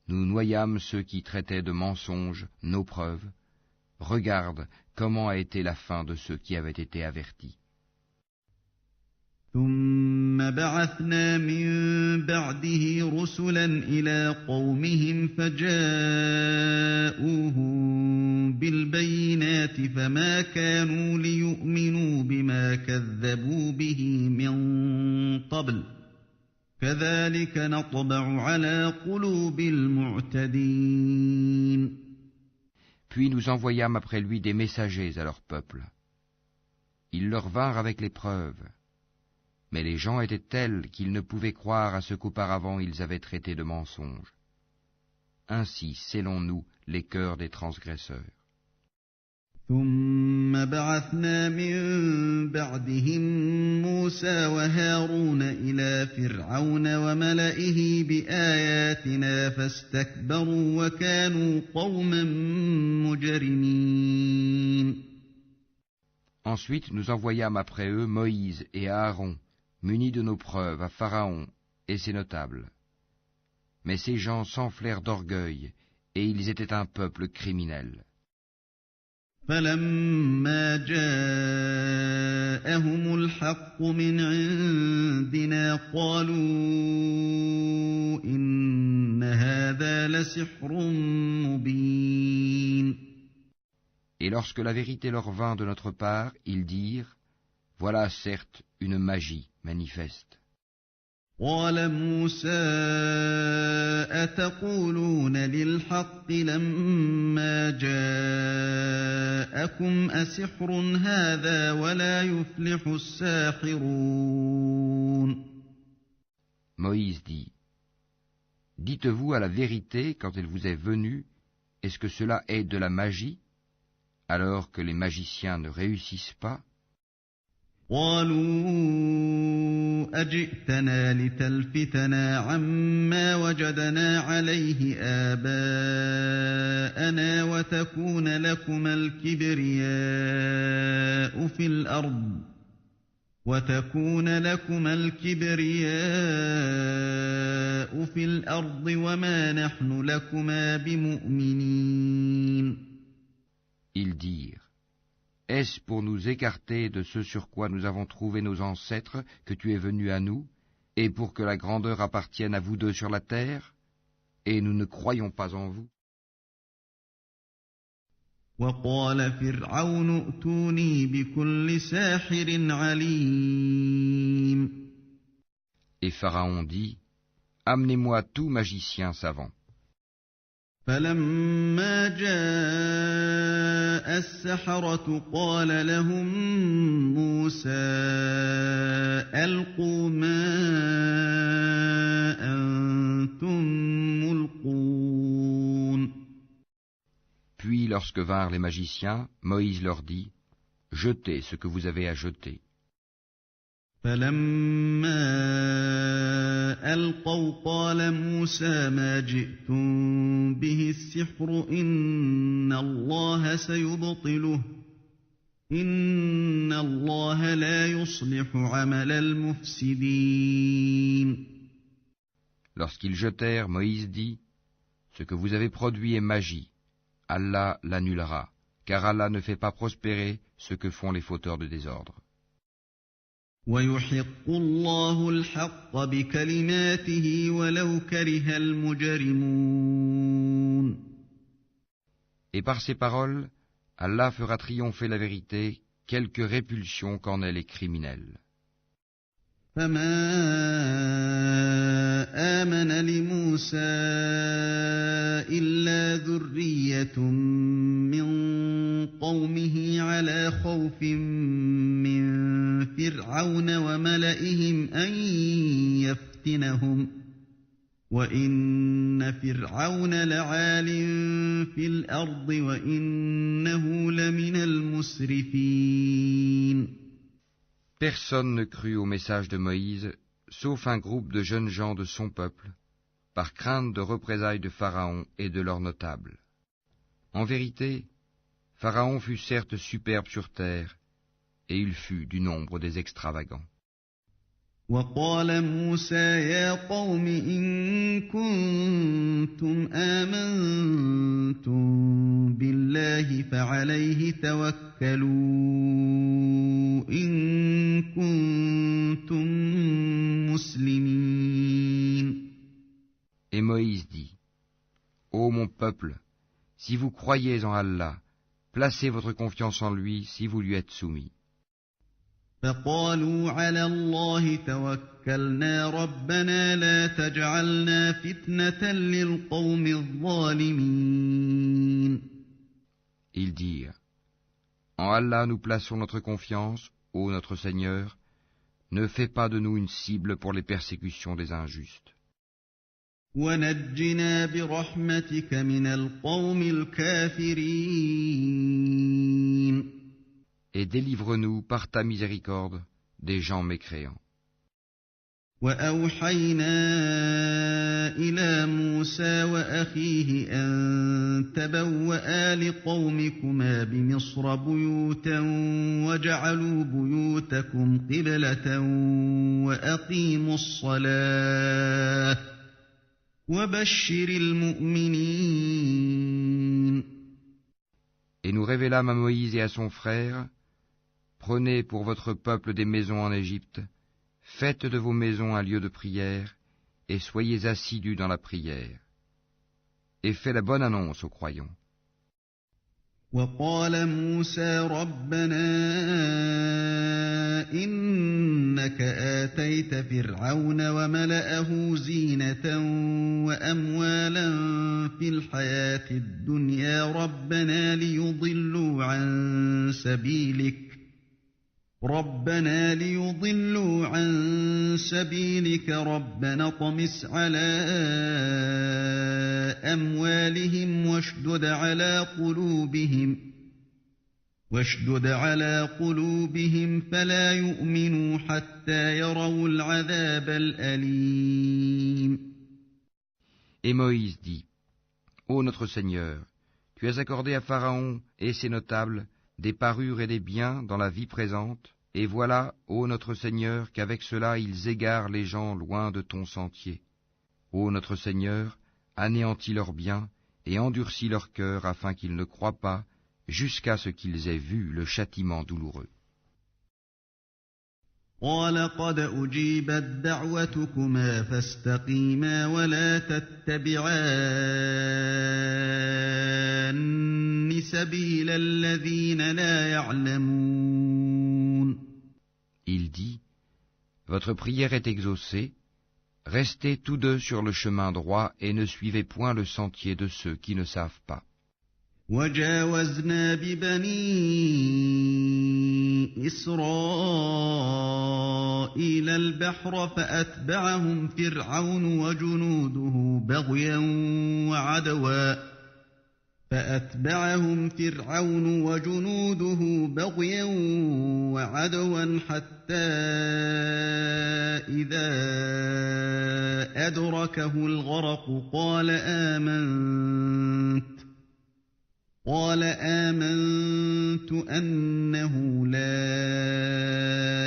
Nous noyâmes ceux qui traitaient de mensonges nos preuves. Regarde comment a été la fin de ceux qui avaient été avertis. ثُمَّ بَعَثْنَا مِن بَعْدِهِ رُسُلًا إِلَىٰ قَوْمِهِمْ فَجَاءُوهُم بِالْبَيِّنَاتِ فَمَا كَانُوا لِيُؤْمِنُوا بِمَا كَذَّبُوا بِهِ مِن قَبْلُ كَذَٰلِكَ نَطْبَعُ عَلَىٰ قُلُوبِ الْمُعْتَدِينَ. Puis nous envoyâmes après lui des messagers à leur peuple. Ils leur vinrent avec les preuves. Mais les gens étaient tels qu'ils ne pouvaient croire à ce qu'auparavant ils avaient traité de mensonge. Ainsi scellons-nous les cœurs des transgresseurs. ثُمَّ بَعَثْنَا مِن بَعْدِهِم مُّوسَىٰ وَهَارُونَ إِلَىٰ فِرْعَوْنَ وَمَلَئِهِ بِآيَاتِنَا فَاسْتَكْبَرُوا وَكَانُوا قَوْمًا مُّجْرِمِينَ. Ensuite nous envoyâmes après eux Moïse et Aaron, munis de nos preuves, à Pharaon et ses notables. Mais ces gens s'enflèrent d'orgueil, et ils étaient un peuple criminel. فَلَمَّا جَاءَهُمُ الْحَقُّ مِنْ عِندِنَا قَالُوا إِنَّ هَٰذَا لَسِحْرٌ مُّبِينٌ. Et lorsque la vérité leur vint de notre part, ils dirent, « Voilà certes une magie manifeste. » قَالَ مُوسَىٰ أَتَقُولُونَ لِلْحَقِّ لَمَّا جَاءَكُمْ أَسِحْرٌ هَٰذَا وَلَا يُفْلِحُ السَّاحِرُونَ. Moïse dit, « Dites-vous à la vérité quand elle vous est venue, est-ce que cela est de la magie, alors que les magiciens ne réussissent pas? » قَالُوا أَجِئْتَنَا لِتَلْفِتَنَا عَمَّا وَجَدْنَا عَلَيْهِ آبَاءَنَا وَتَكُونَ لَكُمَا الْكِبْرِيَاءُ فِي الْأَرْضِ وَمَا نَحْنُ لَكُمَا بِمُؤْمِنِينَ. Ils dirent, « Est-ce pour nous écarter de ce sur quoi nous avons trouvé nos ancêtres que tu es venu à nous, et pour que la grandeur appartienne à vous deux sur la terre? Et nous ne croyons pas en vous. » وَقَالَ فِرْعَوْنُ ائْتُونِي بِكُلِّ سَاحِرٍ عَلِيمٍ. Et Pharaon dit, « Amenez-moi tout magicien savant. » فَلَمَّا جَاءَ السَّحَرَةُ قَالَ لَهُم مُّوسَىٰ أَلْقُوا مَا أَنتُم مُّلْقُونَ. Puis lorsque vinrent les magiciens, Moïse leur dit, « Jetez ce que vous avez à jeter. » فَلَمَّا أَلْقَوْا قَالَ مُوسَىٰ مَا جِئْتُم بِهِ السِّحْرُ إِنَّ اللَّهَ سَيُبْطِلُهُ إِنَّ اللَّهَ لَا يُصْلِحُ عَمَلَ الْمُفْسِدِينَ. Lorsqu'ils jetèrent, Moïse dit, Ce que vous avez produit est magie. Allah l'annulera, car Allah ne fait pas prospérer ce que font les fauteurs de désordre. وَيُحِقُّ اللَّهُ الْحَقَّ بِكَلِمَاتِهِ وَلَوْ كَرِهَ الْمُجْرِمُونَ. Et par ces paroles, Allah fera triompher la vérité, quelque répulsion qu'en aient les criminels. فَمَا آمَنَ لِمُوسَىٰ إِلَّا ذُرِّيَّةٌ مِّن قَوْمِهِ عَلَىٰ خَوْفٍ مِّن فِرْعَوْنَ وَمَلَئِهِمْ أَن يَفْتِنَهُمْ ۚ وَإِنَّ فِرْعَوْنَ لَعَالٍ فِي الْأَرْضِ وَإِنَّهُ لَمِنَ الْمُسْرِفِينَ. Personne ne crut au message de Moïse, sauf un groupe de jeunes gens de son peuple, par crainte de représailles de Pharaon et de leurs notables. En vérité, Pharaon fut certes superbe sur terre, et il fut du nombre des extravagants. وقال موسى يا قوم إن كنتم آمنتم بالله فعليه توكلوا إن كنتم مسلمين. Et Moïse dit, Ô mon peuple, si vous croyez en Allah, placez votre confiance en lui si vous lui êtes soumis. فقالوا على الله توكلنا ربنا لا تجعلنا فتنة للقوم الظالمين. Ils dirent, En Allah nous plaçons notre confiance, ô notre Seigneur, ne fais pas de nous une cible pour les persécutions des injustes. ونجنا برحمتك من القوم الكافرين. Et délivre-nous par ta miséricorde des gens mécréants. وأوحينا إلى موسى وأخيه أن تبوأ لقومكما بمصر بيوتا وجعلوا بيوتكم قبلة وأقيموا الصلاة وبشر المؤمنين. Et nous révélâmes à Moïse et à son frère, Prenez pour votre peuple des maisons en Égypte, faites de vos maisons un lieu de prière, et soyez assidus dans la prière. Et fais la bonne annonce aux croyants. وقال موسى ربنا إنك آتيت فرعون وملأه زينة وأموالا في الحياة الدنيا ربنا ليضلوا عن سبيلك ربنا اطمس على أموالهم واشدد على قلوبهم فلا يؤمنوا حتى يروا العذاب الأليم. Et Moïse dit, Ô notre Seigneur, tu as accordé à Pharaon et ses notables des parures et des biens dans la vie présente, et voilà, ô notre Seigneur, qu'avec cela ils égarent les gens loin de ton sentier. Ô notre Seigneur, anéantis leurs biens et endurcis leur cœur afin qu'ils ne croient pas, jusqu'à ce qu'ils aient vu le châtiment douloureux. قال قد أجيبت دعوتكما فاستقيما ولا تتبعان سبيل الذين لا يعلمون. Il dit, Votre prière est exaucée, restez tous deux sur le chemin droit et ne suivez point le sentier de ceux qui ne savent pas. وجاوزنا ببني إسرائيل البحر فأتبعهم فرعون وجنوده بغيا وعدوا حتى إذا أدركه الغرق قال آمنت أنه لا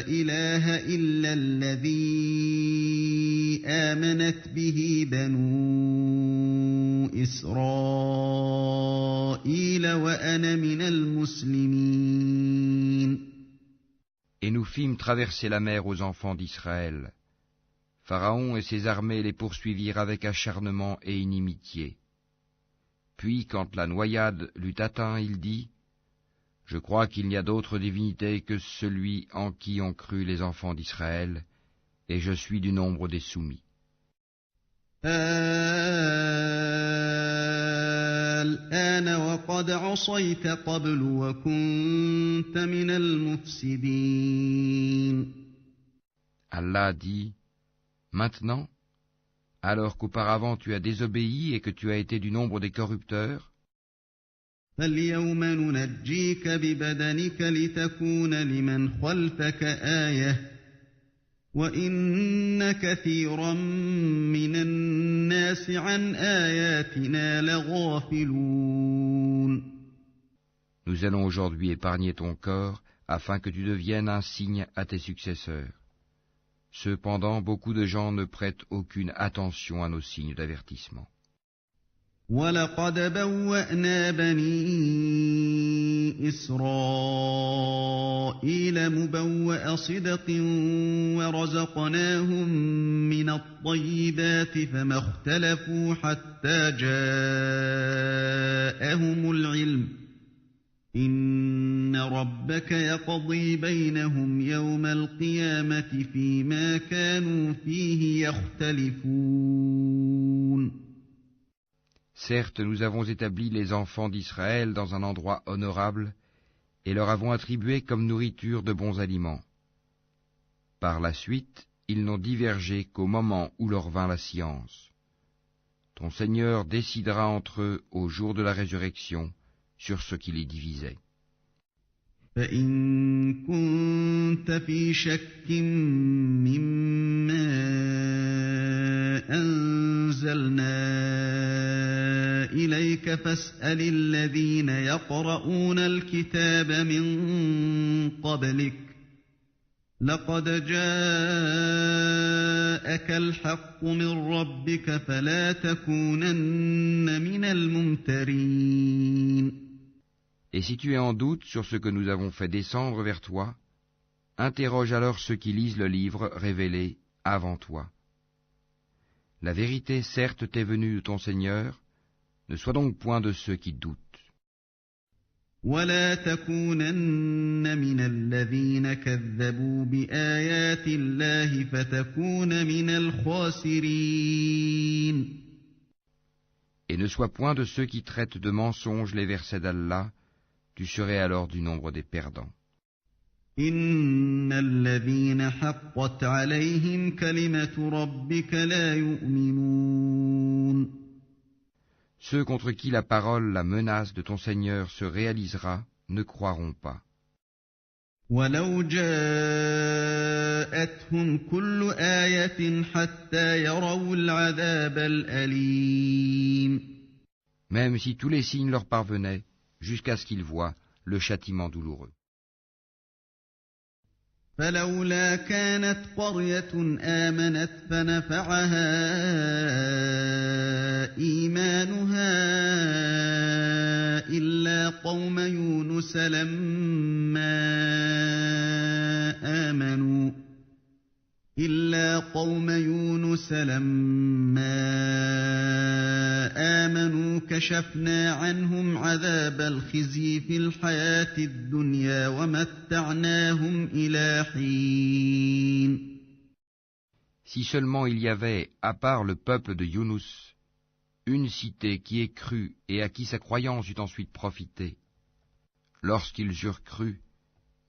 إله إلا الذي آمنت به بنو إسرائيل وأنا من المسلمين. إسرائيل وأنا من المسلمين. Et nous fîmes traverser la mer aux enfants d'Israël. Pharaon et ses armées les poursuivirent avec acharnement et inimitié. Puis, quand la noyade l'eut atteint, il dit : « Je crois qu'il n'y a d'autre divinité que celui en qui ont cru les enfants d'Israël, et je suis du nombre des soumis. » الآن وقد عصيت قبل وكنت من المفسدين. Allah dit : « Maintenant, alors qu'auparavant tu as désobéi et que tu as été du nombre des corrupteurs, فاليوم ننجيك ببدنك لتكون لمن خلفك آية وإن كثيرا من الناس عن آياتنا لغافلون. nous allons aujourd'hui épargner ton corps afin que tu deviennes un signe à tes successeurs. Cependant, beaucoup de gens ne prêtent aucune attention à nos signes d'avertissement. وَلَقَدْ بَوَّأْنَا بَنِي إِسْرَائِيلَ مُبَوَّأَ صِدْقٍ وَرَزَقْنَاهُم مِّنَ الطَّيِّبَاتِ فَمَا اخْتَلَفُوا حَتَّىٰ جَاءَهُمُ الْعِلْمُ ۚ إِنَّ رَبَّكَ يَقْضِي بَيْنَهُمْ يَوْمَ الْقِيَامَةِ فِيمَا كَانُوا فِيهِ يَخْتَلِفُونَ. Certes, nous avons établi les enfants d'Israël dans un endroit honorable et leur avons attribué comme nourriture de bons aliments. Par la suite, ils n'ont divergé qu'au moment où leur vint la science. Ton Seigneur décidera entre eux au jour de la résurrection sur ce qui les divisait. فَإِن كُنتَ فِي شَكٍّ مِّمَّا أَنزَلْنَا إِلَيْكَ فَاسْأَلِ الَّذِينَ يَقْرَؤُونَ الْكِتَابَ مِن قَبْلِكَ ۚ لَقَدْ جَاءَكَ الْحَقُّ مِن رَّبِّكَ فَلَا تَكُونَنَّ مِنَ الْمُمْتَرِينَ. Et si tu es en doute sur ce que nous avons fait descendre vers toi, interroge alors ceux qui lisent le livre révélé avant toi. La vérité certes t'est venue de ton Seigneur, ne sois donc point de ceux qui doutent. وَلَا تَكُونَنَّ مِنَ الَّذِينَ كَذَّبُوا بِآيَاتِ اللَّهِ فَتَكُونَ مِنَ الْخَاسِرِينَ. Et ne sois point de ceux qui traitent de mensonges les versets d'Allah, tu serais alors du nombre des perdants. إِنَّ الَّذِينَ حَقَّتْ عَلَيْهِمْ كَلِمَةُ رَبِّكَ لَا يُؤْمِنُونَ. Ceux contre qui la parole, la menace de ton Seigneur se réalisera, ne croiront pas. وَلَوْ جَاءَتْهُمْ كُلُّ آيَةٍ حَتَّىٰ يَرَوُا الْعَذَابَ الْأَلِيمَ. Même si tous les signes leur parvenaient, jusqu'à ce qu'ils voient le châtiment douloureux. فَلَوْلَا كَانَتْ قَرْيَةٌ آمَنَتْ فَنَفَعَهَا إِيمَانُهَا إِلَّا قَوْمَ يُونُسَ لَمَّا آمَنُوا كَشَفْنَا عَنْهُمْ عَذَابَ الْخِزْيِ فِي الْحَيَاةِ الدُّنْيَا وَمَتَّعْنَاهُمْ إِلَىٰ حِينٍ. Si seulement il y avait, à part le peuple de Yunus, une cité qui ait cru et à qui sa croyance eut ensuite profité. Lorsqu'ils eurent cru,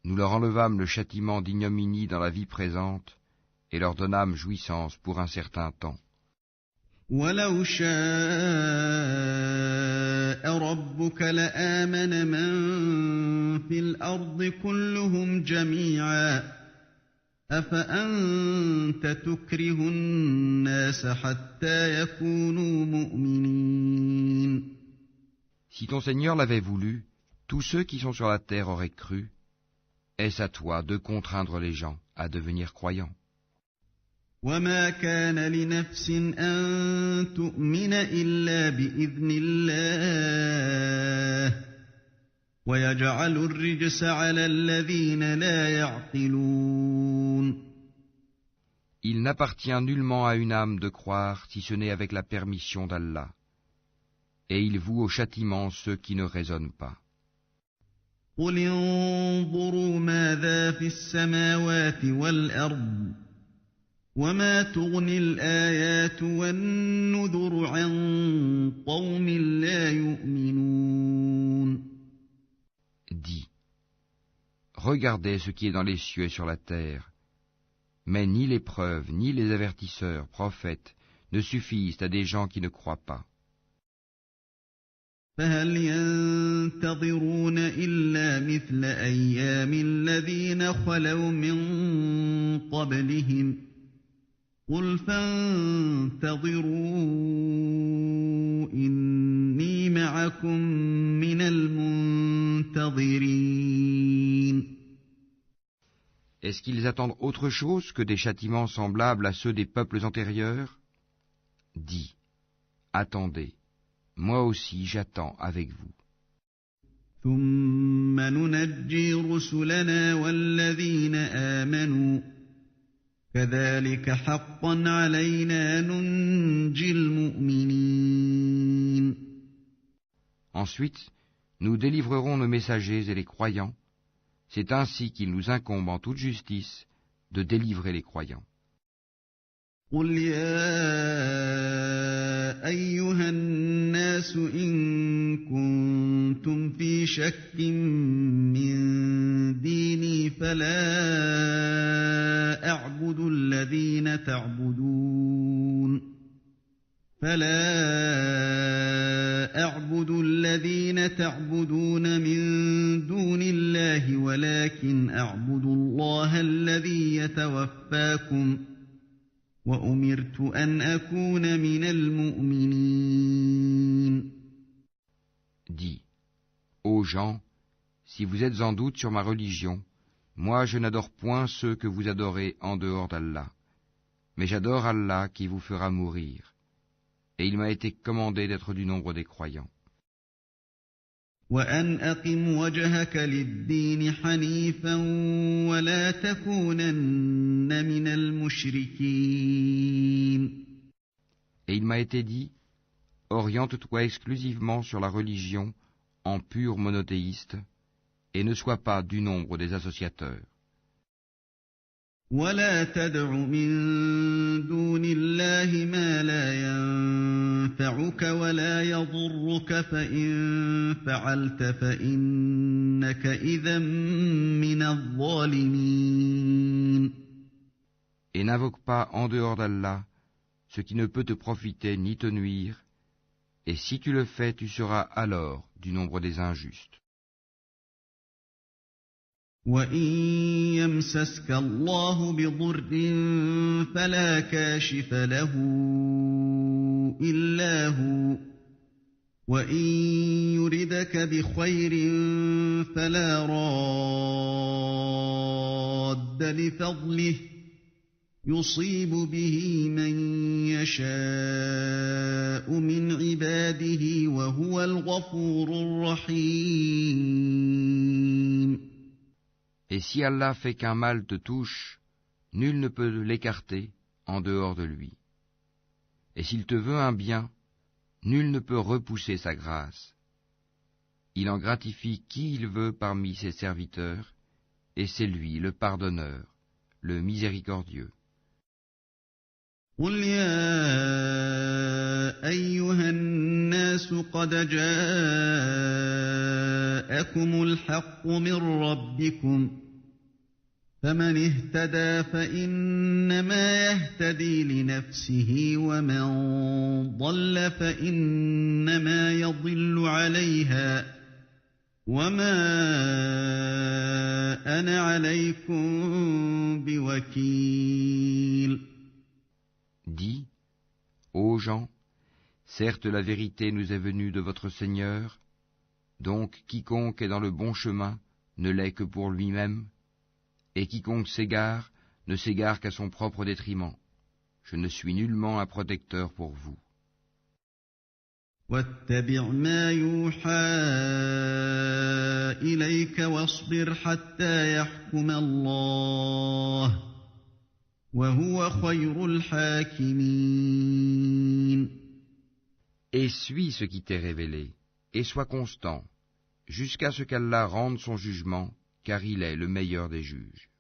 nous leur enlevâmes le châtiment d'ignominie dans la vie présente et leur donnâmes jouissance pour un certain temps. وَلَوْ شَاءَ رَبُّكَ لَآمَنَ مَن فِي الْأَرْضِ كُلُّهُمْ جَمِيعًا أَفَأَنتَ تُكْرِهُ النَّاسَ حَتَّىٰ يَكُونُوا مُؤْمِنِينَ. Si ton Seigneur l'avait voulu, tous ceux qui sont sur la terre auraient cru. Est-ce à toi de contraindre les gens à devenir croyants? وما كان لنفس أن تؤمن إلا بإذن الله ويجعل الرجس على الذين لا يعقلون. Il n'appartient nullement à une âme de croire si ce n'est avec la permission d'Allah. Et il voue au châtiment ceux qui ne raisonnent pas. قل انظروا ماذا في السماوات والأرض وما تغني الآيات والنذر عن قوم لا يؤمنون. Dis, regardez ce qui est dans les cieux et sur la terre, mais ni les preuves, ni les avertisseurs, prophètes, ne suffisent à des gens qui ne croient pas. فهل ينتظرون إلا مثل أيام الذين خلوا من قبلهم قل فانتظروا إني معكم من المنتظرين. Est-ce qu'ils attendent autre chose que des châtiments semblables à ceux des peuples antérieurs? Dis, attendez, moi aussi j'attends avec vous. ثم ننجي رسلنا والذين آمنوا كذلك حقا علينا ننجي المؤمنين. Ensuite, nous délivrerons nos messagers et les croyants. C'est ainsi qu'il nous incombe en toute justice de délivrer les croyants. قل يا أيها الناس إن كنتم في شك من ديني فلا أعبد الذين تعبدون من دون الله ولكن أعبد الله الذي يتوفاكم وأمرت أن أكون من المؤمنين. Dis, ô gens, si vous êtes en doute sur ma religion, moi je n'adore point ceux que vous adorez en dehors d'Allah, mais j'adore Allah qui vous fera mourir, et il m'a été commandé d'être du nombre des croyants. وأن أقم وجهك للدين حنيفا ولا تكونن من المشركين. Et il m'a été dit, oriente-toi exclusivement sur la religion en pur monothéiste, et ne sois pas du nombre des associateurs. ولا تدع من دون الله ما لا ينفعك ولا يضرك فإن فعلت فإنك إذا من الظالمين. Et n'invoque pas en dehors d'Allah ce qui ne peut te profiter ni te nuire, et si tu le fais, tu seras alors du nombre des injustes. وَإِن يَمْسَسْكَ اللَّهُ بِضُرٍّ فَلَا كَاشِفَ لَهُ إِلَّا هُوَ وَإِن يُرِدْكَ بِخَيْرٍ فَلَا رَادَّ لِفَضْلِهِ يُصِيبُ بِهِ مَن يَشَاءُ مِنْ عِبَادِهِ وَهُوَ الْغَفُورُ الرَّحِيمُ. Et si Allah fait qu'un mal te touche, nul ne peut l'écarter en dehors de lui. Et s'il te veut un bien, nul ne peut repousser sa grâce. Il en gratifie qui il veut parmi ses serviteurs, et c'est lui le pardonneur, le miséricordieux. قل يا أيها الناس قد جاءكم الحق من ربكم فمن اهتدى فإنما يهتدي لنفسه ومن ضل فإنما يضل عليها وما أنا عليكم بوكيل. Dis, ô gens, certes la vérité nous est venue de votre Seigneur, donc quiconque est dans le bon chemin ne l'est que pour lui-même, et quiconque s'égare ne s'égare qu'à son propre détriment. Je ne suis nullement un protecteur pour vous. واتبع ما يوحى إليك واصبر حتى يحكم الله وهو خير الحاكمين. Et suis ce qui t'est révélé, et sois constant, jusqu'à ce qu'Allah rende son jugement, car il est le meilleur des juges.